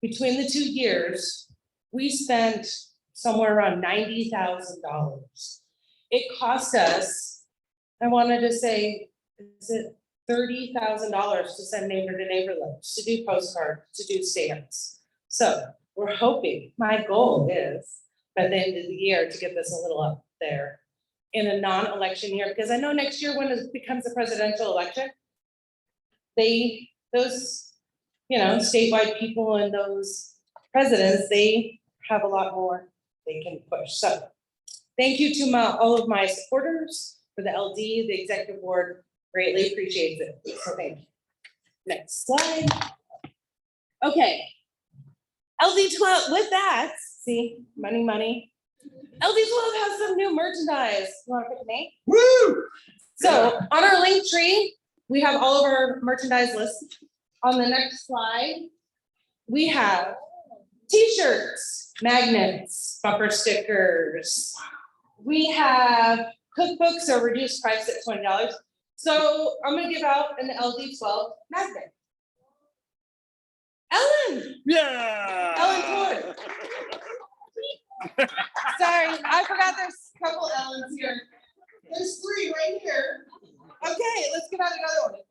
between the 2 years, we spent somewhere around $90,000. It cost us, I wanted to say, is it $30,000 to send neighbor to neighbor letters, to do postcards, to do stamps. So we're hoping, my goal is by the end of the year to get this a little up there in a non-election year, because I know next year when it becomes a presidential election, those, statewide people and those presidents, they have a lot more they can push. So thank you to all of my supporters for the LD, the executive board greatly appreciates it. So thank you. Next slide. Okay. LD12, with that, see, money. LD12 has some new merchandise. You want to pick a name? Woo! So on our link tree, we have all of our merchandise lists. On the next slide, we have t-shirts, magnets, bumper stickers. We have cookbooks are reduced price at $20. So I'm gonna give out an LD12 magnet. Ellen, Yeah. Ellen Thor. Sorry, I forgot there's a couple Ellens here. There's 3 right here. Okay, let's give out another one.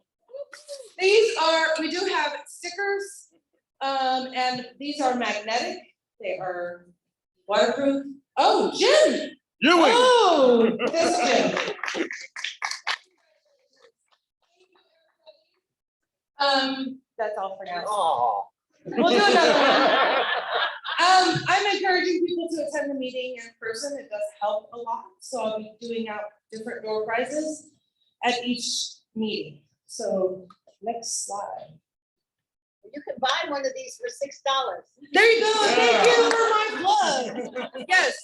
We do have stickers, and these are magnetic. They are waterproof. Oh, Jim. Ewing. Oh, this Jim. That's all for now. Oh. We'll do another one. I'm encouraging people to attend the meeting in person. It does help a lot. So I'll be doing out different door prizes at each meeting. So next slide. You can buy one of these for $6. There you go. Thank you for my plug. Yes,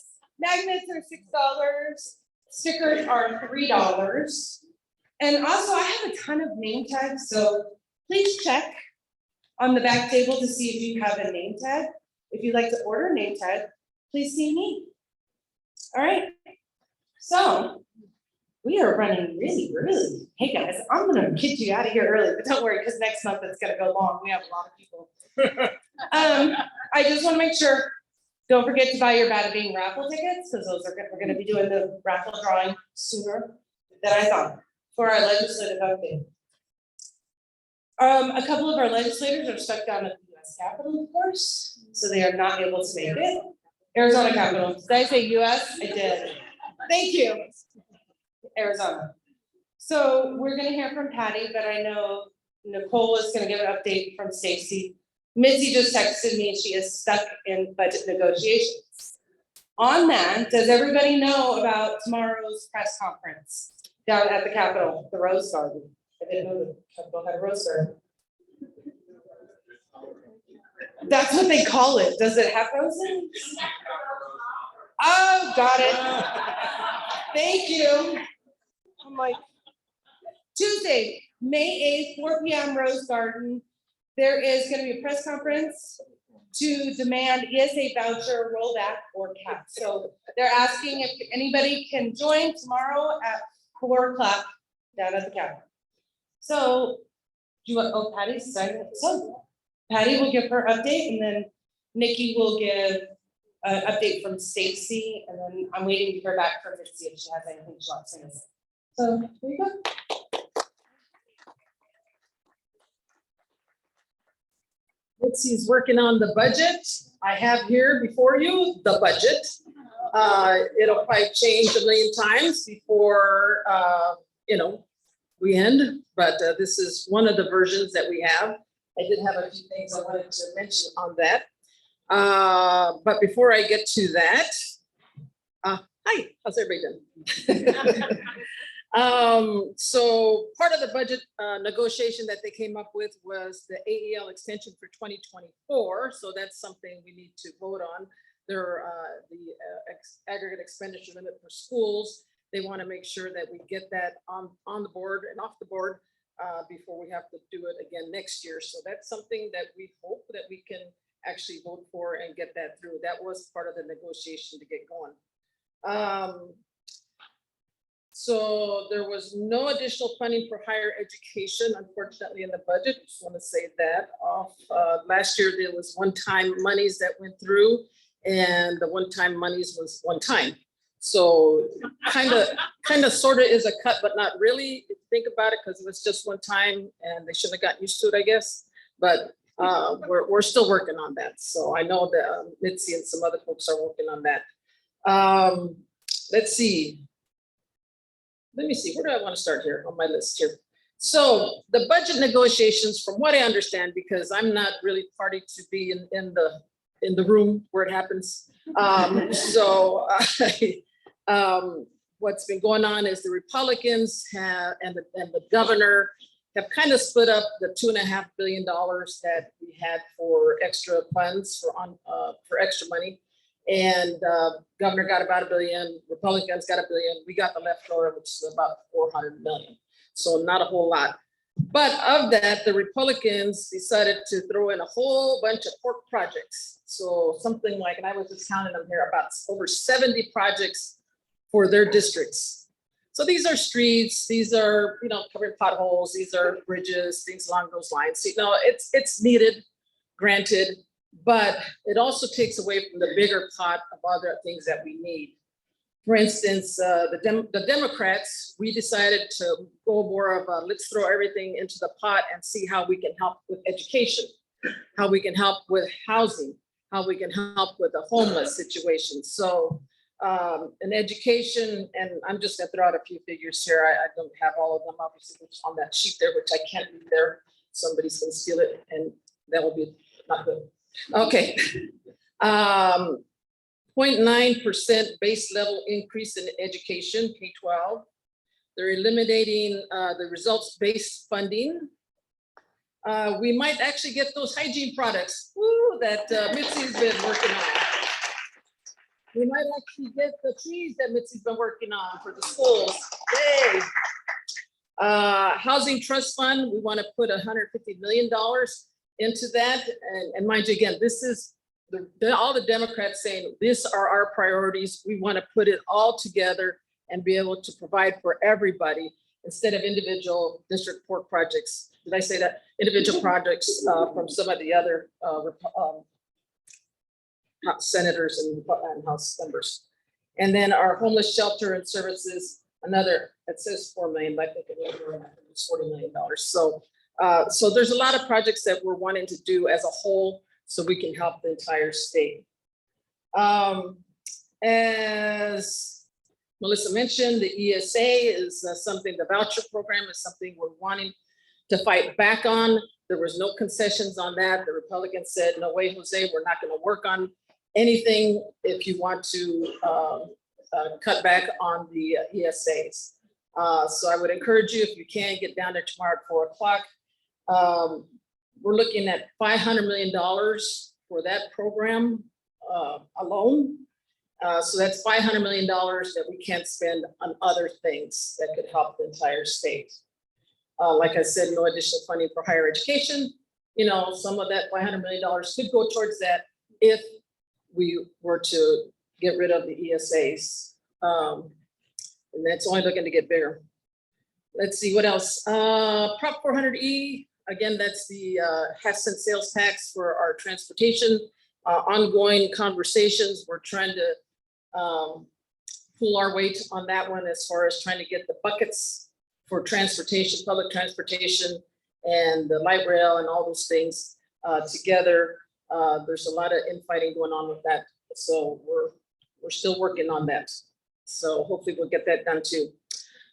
magnets are $6. Stickers are $3. And also I have a ton of name tags. So please check on the back table to see if you have a name tag. If you'd like to order a name tag, please see me. All right. So we are running really early. Hey guys, I'm gonna kick you out of here early, but don't worry, because next month it's gonna go long. We have a lot of people. I just want to make sure, don't forget to buy your Bada Bing raffle tickets, because we're gonna be doing the raffle drawing sooner than I thought for our legislative update. A couple of our legislators are stuck down at the US Capitol, of course, so they are not able to make it. Arizona Capitol. Did I say US? I did. Thank you. Arizona. So we're gonna hear from Patty, but I know Nicole is gonna give an update from Stacy. Mitzi just texted me, she is stuck in budget negotiations. On that, does everybody know about tomorrow's press conference down at the Capitol, the Rose Garden? I didn't know the Capitol had a Rose Garden. That's what they call it. Does it have roses? Oh, got it. Thank you. I'm like, Tuesday, May 8th, 4 p.m. Rose Garden. There is going to be a press conference to demand ESA voucher rollback or cap. So they're asking if anybody can join tomorrow at 4 o'clock down at the Capitol. So, Patty's signing it. So Patty will give her update, and then Nikki will give an update from Stacy, and then I'm waiting to hear back from Mitzi if she has anything she wants to say. So there you go. Mitzi's working on the budget. I have here before you the budget. It'll probably change a million times before we end, but this is one of the versions that we have. I did have a few things I wanted to mention on that. But before I get to that, hi, how's everybody doing? So part of the budget negotiation that they came up with was the AEL extension for 2024. So that's something we need to vote on. The aggregate expenditure limit for schools. They want to make sure that we get that on the board and off the board before we have to do it again next year. So that's something that we hope that we can actually vote for and get that through. That was part of the negotiation to get going. So there was no additional funding for higher education, unfortunately, in the budget. Just want to say that off. Last year, there was one-time monies that went through, and the one-time monies was one time. So kind of sort of is a cut, but not really, if you think about it, because it was just one time and they shouldn't have gotten used to it, I guess. But we're still working on that. So I know that Mitzi and some other folks are working on that. Let's see. Let me see, where do I want to start here on my list here? So the budget negotiations, from what I understand, because I'm not really party to be in the room where it happens. What's been going on is the Republicans have, and the governor have kind of split up the $2.5 billion that we had for extra funds for extra money. And governor got about $1 billion, Republicans got $1 billion, we got the leftover, which is about 400 million. So not a whole lot. But of that, the Republicans decided to throw in a whole bunch of pork projects. So something like, and I was just counting them here, about over 70 projects for their districts. So these are streets, these are, covering potholes, these are bridges, things along those lines. So, it's needed, granted, but it also takes away from the bigger pot of other things that we need. For instance, the Democrats, we decided to go more of a, let's throw everything into the pot and see how we can help with education, how we can help with housing, how we can help with the homeless situation. So in education, and I'm just gonna throw out a few figures here. I don't have all of them obviously on that sheet there, which I can't read there. Somebody's gonna steal it and that will be not good. Okay. 0.9% base level increase in education, K-12. They're eliminating the results-based funding. We might actually get those hygiene products that Mitzi's been working on. We might actually get the trees that Mitzi's been working on for the schools. Yay. Housing Trust Fund, we want to put $150 million into that. And mind you, again, this is all the Democrats saying, these are our priorities. We want to put it all together and be able to provide for everybody instead of individual district pork projects. Did I say that? Individual projects from some of the other senators and House members. And then our homeless shelter and services, another, it says 4 million, but I think it's $40 million. So there's a lot of projects that we're wanting to do as a whole so we can help the entire state. As Melissa mentioned, the ESA is something, the voucher program is something we're wanting to fight back on. There was no concessions on that. The Republicans said, no way, Jose, we're not gonna work on anything if you want to cut back on the ESAs. So I would encourage you, if you can, get down there tomorrow at 4 o'clock. We're looking at $500 million for that program alone. So that's $500 million that we can't spend on other things that could help the entire state. Like I said, no additional funding for higher education. Some of that $500 million could go towards that if we were to get rid of the ESAs. And that's only looking to get bigger. Let's see what else. Prop 400E, again, that's the half-cent sales tax for our transportation. Ongoing conversations. We're trying to pull our weight on that one as far as trying to get the buckets for transportation, public transportation, and the light rail and all those things together. There's a lot of infighting going on with that. So we're still working on that. So hopefully we'll get that done too.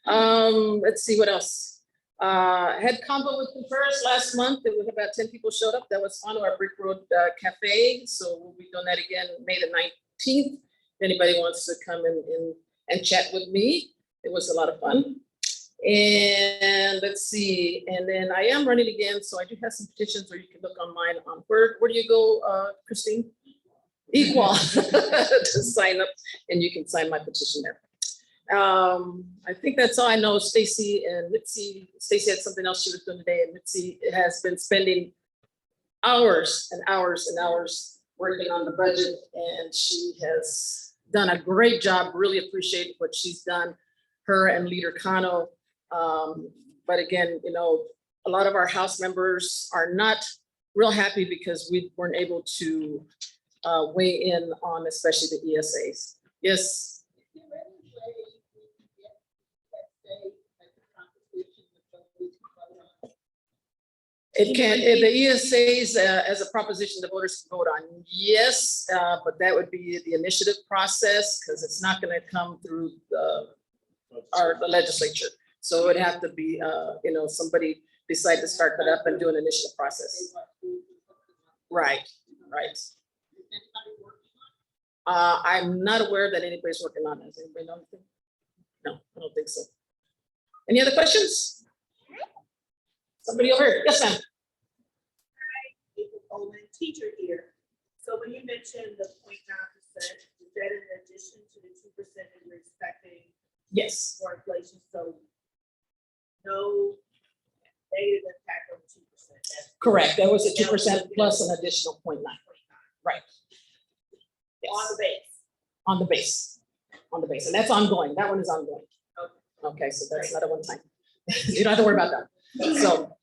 Let's see what else. Had combo with Contreras last month. There was about 10 people showed up. That was fun, our Brick Road Cafe. So we'll be doing that again May the 19th. If anybody wants to come in and chat with me, it was a lot of fun. And let's see, and then I am running again, so I do have some petitions, or you can look online on where do you go, Christine? Equal to sign up, and you can sign my petition there. I think that's all I know. Stacy and Mitzi, Stacy had something else she was doing today, and Mitzi has been spending hours and hours and hours working on the budget, and she has done a great job. Really appreciate what she's done. her and Leader Kano. But again, you know, a lot of our House members are not real happy because we weren't able to weigh in on especially the ESAs. Yes. It can, if the ESAs as a proposition the voters can vote on, yes, but that would be the initiative process because it's not going to come through the legislature. So it would have to be, you know, somebody decide to start that up and do an initiative process. Right, right. I'm not aware that anybody's working on it. Anybody know anything? No, I don't think so. Any other questions? Somebody over here. Yes, ma'am. Teacher here. So when you mentioned the 0.9%, is that in addition to the 2% that you're expecting? Yes. For inflation, so no negative impact on 2%. Correct. That was a 2% plus an additional 0.9. Right. Yes. On the base. On the base. On the base. And that's ongoing. That one is ongoing. Okay, so that's not a one time. You don't have to worry about that. So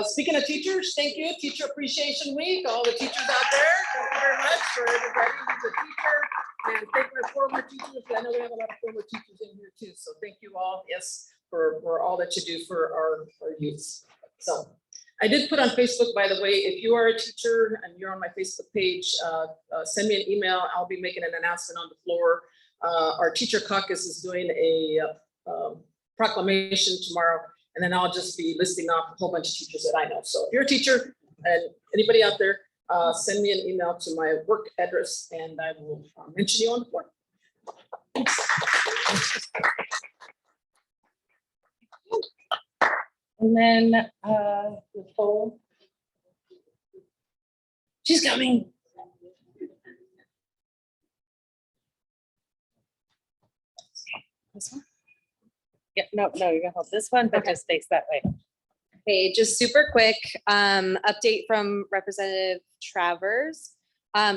speaking of teachers, thank you. Teacher Appreciation Week, all the teachers out there. Thank you very much for everybody who's a teacher. And thank our former teachers. I know we have a lot of former teachers in here too. So thank you all, yes, for all that you do for our youth. So I did put on Facebook, by the way, if you are a teacher and you're on my Facebook page, send me an email. I'll be making an announcement on the floor. Our teacher caucus is doing a proclamation tomorrow. And then I'll just be listing off a whole bunch of teachers that I know. So if you're a teacher and anybody out there, send me an email to my work address and I will mention you on the floor. And then Nicole. She's coming. This one? Yeah, no, you're gonna hold this one, but just face that way. Hey, just super quick, update from Representative Travers.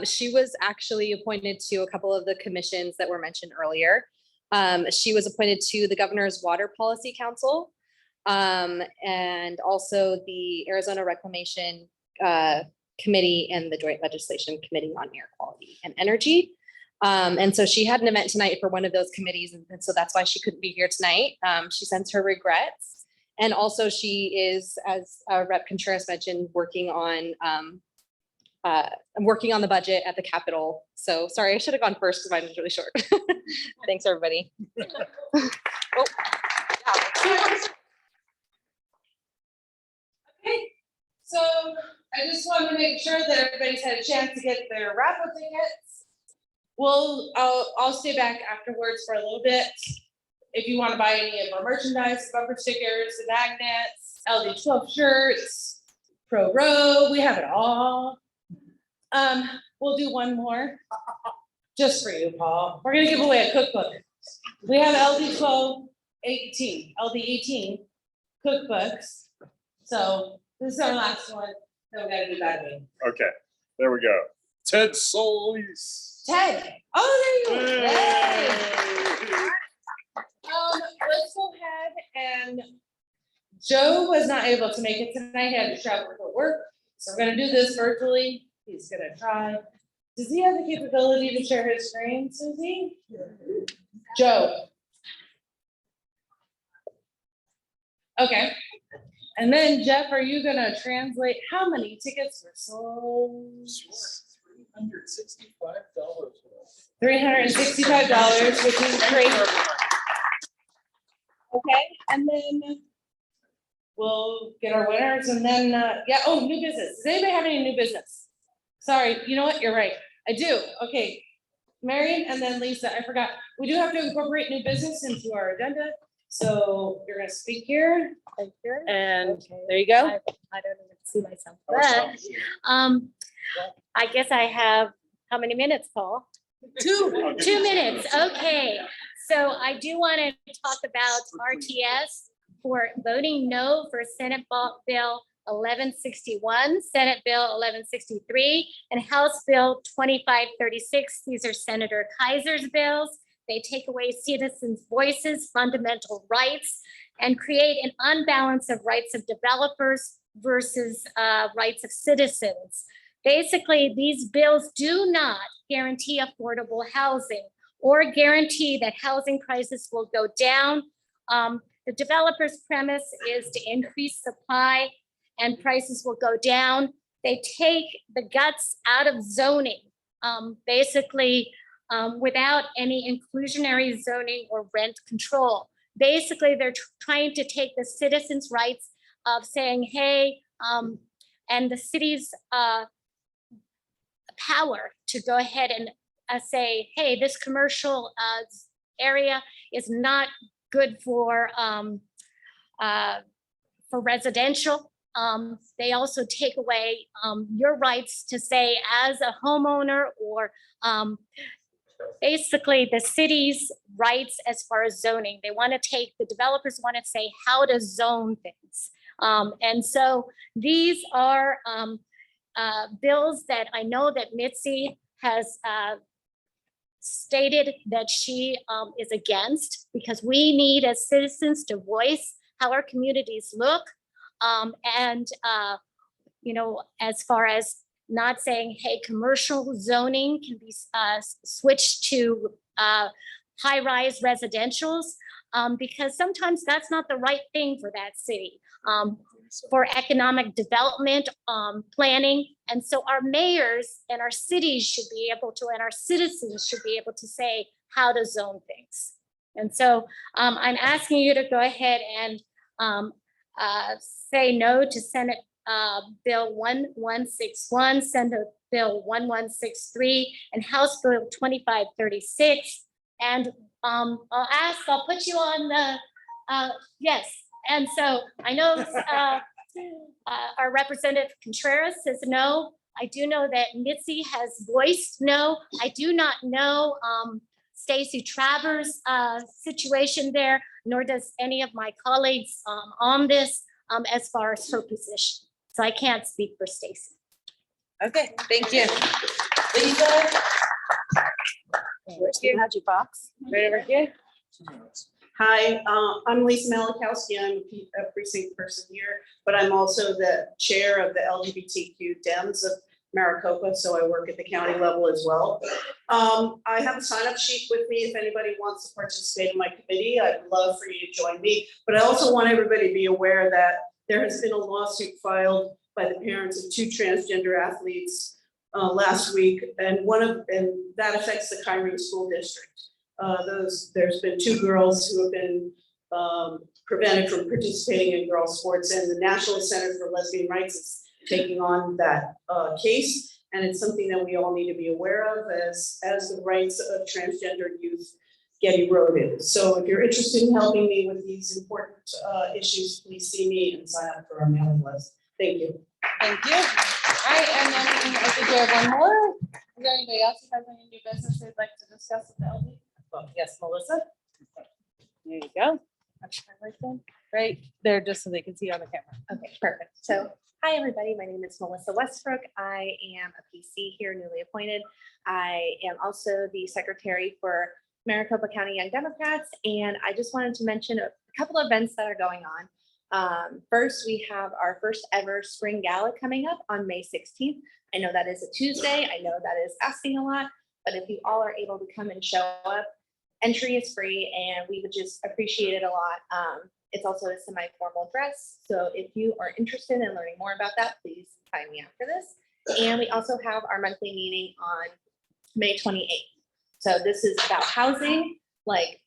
She was actually appointed to a couple of the commissions that were mentioned earlier. She was appointed to the Governor's Water Policy Council, and also the Arizona Reclamation Committee and the Joint Legislation Committee on Air Quality and Energy. And so she had an event tonight for one of those committees, and so that's why she couldn't be here tonight. She sends her regrets. And also she is, as Rep. Contreras mentioned, working on the budget at the Capitol. So sorry, I should have gone first because mine was really short. Thanks, everybody. Oh. Okay, so I just wanted to make sure that everybody's had a chance to get their raffle tickets. I'll stay back afterwards for a little bit. If you want to buy any of our merchandise, bumper stickers, the magnets, LD12 shirts, Pro Row, we have it all. We'll do one more just for you, Paul. We're gonna give away a cookbook. We have LD18 cookbooks. So this is our last one. Then we gotta do that again. Okay, there we go. Ted Solis. Ted. Oh, there you go. Yay. Let's go ahead and Joe was not able to make it tonight. He had to travel for work. So we're gonna do this virtually. He's gonna try. Does he have the capability to share his screen, Susie? Joe. Okay. And then Jeff, are you gonna translate how many tickets were sold? $365. $365, which is great. Okay, and then we'll get our winners and then, yeah, oh, new business. Does anybody have any new business? Sorry, you know what? You're right. I do. Okay. Marion and then Lisa, I forgot. We do have to incorporate new business into our agenda. So you're gonna speak here. Thank you. And Okay. there you go. I don't even see myself. But, I guess I have, how many minutes, Paul? 2 minutes, okay. So I do want to talk about RTS for voting no for Senate Bill 1161, Senate Bill 1163, and House Bill 2536. These are Senator Kaiser's bills. They take away citizens' voices, fundamental rights, and create an unbalance of rights of developers versus rights of citizens. Basically, these bills do not guarantee affordable housing or guarantee that housing prices will go down. The developer's premise is to increase supply and prices will go down. They take the guts out of zoning, basically without any inclusionary zoning or rent control. Basically, they're trying to take the citizens' rights of saying, hey, and the city's power to go ahead and say, hey, this commercial area is not good for residential. They also take away your rights to say as a homeowner or basically the city's rights as far as zoning. They want to take, the developers want to say how to zone things. And so these are bills that I know that Mitzi has stated that she is against, because we need as citizens to voice how our communities look. You know, as far as not saying, hey, commercial zoning can be switched to high-rise residentials, because sometimes that's not the right thing for that city, for economic development, planning. And so our mayors and our cities should be able to, and our citizens should be able to say how to zone things. And so I'm asking you to go ahead and say no to Senate Bill 1161, Senate Bill 1163, and House Bill 2536. And I'll put you on the, yes. And so I know our Representative Contreras says no. I do know that Mitzi has voiced no. I do not know Stacey Travers' situation there, nor does any of my colleagues on this as far as her position. So I can't speak for Stacey. Okay, thank you. Lisa? You had your box. Right over here. Hi, I'm Lisa Malakowski. I'm a precinct person here, but I'm also the chair of the LGBTQ Dems of Maricopa, so I work at the county level as well. I have a sign-up sheet with me if anybody wants to participate in my committee. I'd love for you to join me, but I also want everybody to be aware that there has been a lawsuit filed by the parents of 2 transgender athletes last week, and that affects the Kyrene School District. There's been 2 girls who have been prevented from participating in girls' sports, and the National Center for Lesbian Rights is taking on that case, and it's something that we all need to be aware of as the rights of transgender youth get eroded. So if you're interested in helping me with these important issues, please see me and sign up for our mailing list. Thank you. Thank you. All right, and then I think we have one more. Is there anybody else who has any new business they'd like to discuss with the LD? Well, yes, Melissa. There you go. Right there, just so they can see you on the camera. Okay, perfect. So, hi everybody, my name is Melissa Westbrook. I am a PC here, newly appointed. I am also the secretary for Maricopa County Young Democrats, and I just wanted to mention a couple of events that are going on. First, we have our first ever spring gala coming up on May 16th. I know that is a Tuesday. I know that is asking a lot, but if you all are able to come and show up, entry is free, and we would just appreciate it a lot. It's also a semi-formal dress, so if you are interested in learning more about that, please find me after this. And we also have our monthly meeting on May 28th. So this is about housing, like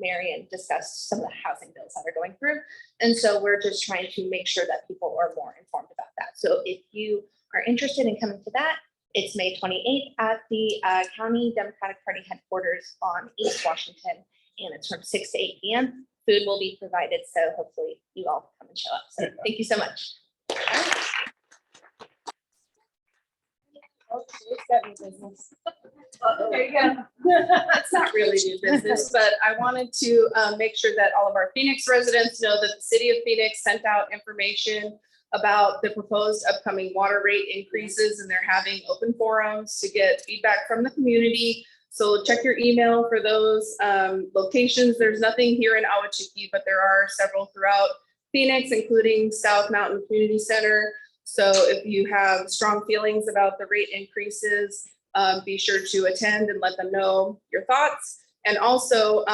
Marion discussed some of the housing bills that are going through. And so we're just trying to make sure that people are more informed about that. So if you are interested in coming to that, it's May 28th at the County Democratic Party headquarters on East Washington, and it's from 6 to 8 p.m. Food will be provided, so hopefully you all come and show up. So thank you so much. There you go. That's not really new business, but I wanted to make sure that all of our Phoenix residents know that the city of Phoenix sent out information about the proposed upcoming water rate increases, and they're having open forums to get feedback from the community So check your email for those locations. There's nothing here in Ahwatukee, but there are several throughout Phoenix, including South Mountain Community Center. So if you have strong feelings about the rate increases, be sure to attend and let them know your thoughts. And also,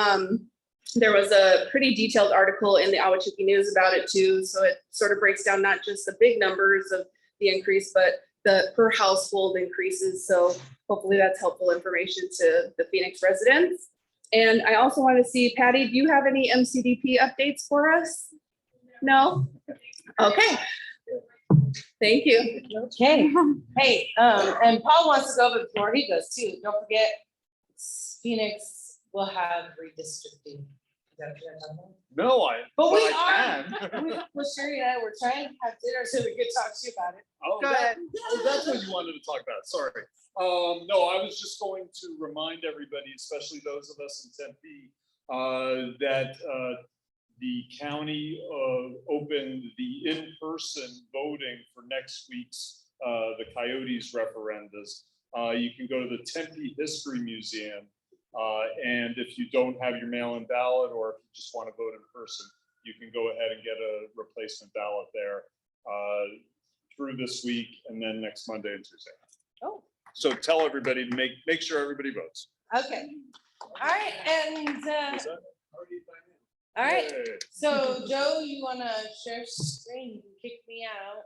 there was a pretty detailed article in the Ahwatukee News about it too. So it sort of breaks down not just the big numbers of the increase, but the per household increases. So hopefully that's helpful information to the Phoenix residents. And I also want to see, Patty, do you have any MCDP updates for us? No? Okay. Thank you. Okay, hey, and Paul wants to go, but before he goes too, don't forget, Phoenix will have redistricting. Is that what you're talking about? No, But we I are, can. well, Sherry and I were trying to have dinner so we could talk to you about it. Oh, Go ahead. that's what you wanted to talk about, sorry. No, I was just going to remind everybody, especially those of us in Tempe, that the county opened the in-person voting for next week's the Coyotes referendums. You can go to the Tempe History Museum, and if you don't have your mail-in ballot, or if you just want to vote in person, you can go ahead and get a replacement ballot there through this week and then next Monday and Tuesday. Oh. So tell everybody to make sure everybody votes. Okay, all right, and, all right, Yay. so Joe, you wanna share screen, you can kick me out.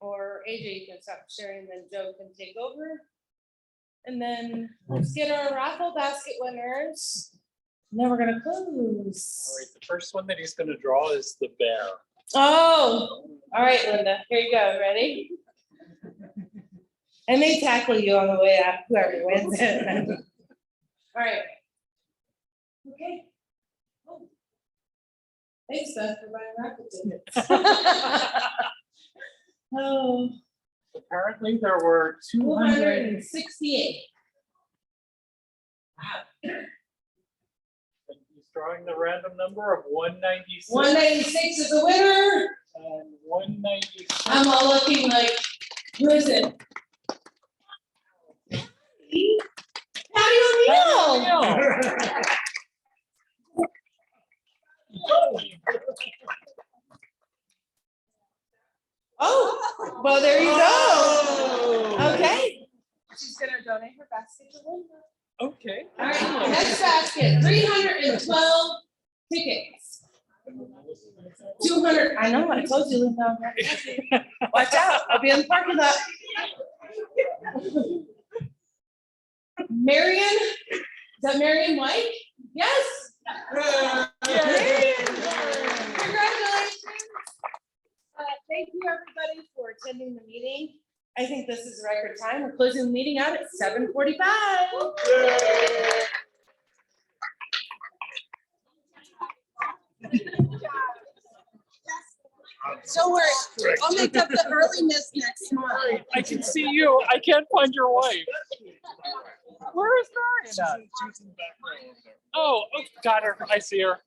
Or AJ, you can stop sharing, then Joe can take over. And then let's get our raffle basket winners. And then we're gonna close. All right, the first one that he's gonna draw is the bear. Oh, all right, Linda, here you go, ready? And they tackle you on the way out, whoever wins it. All right. Okay. Oh. Thanks, Beth, for buying raffle tickets. Oh. Apparently there were 200. 268. Wow. He's drawing the random number of 196. 196 is the winner. And 196. I'm all looking like, who is it? Patty O'Neill. Oh, well, there you go. Okay. She's gonna donate her basket to Linda. Okay. All right, next basket, 312 tickets. 200, I know, I told you, Linda. Watch out, I'll be in the parking lot. Marion, is that Marion White? Yes. Marion, congratulations. Thank you, everybody, for attending the meeting. I think this is a record time. We're closing the meeting out at 7:45. Don't worry, I'll make up the earliness next month. I can see you. I can't find your wife. Where is Marion? Oh, got her. I see her.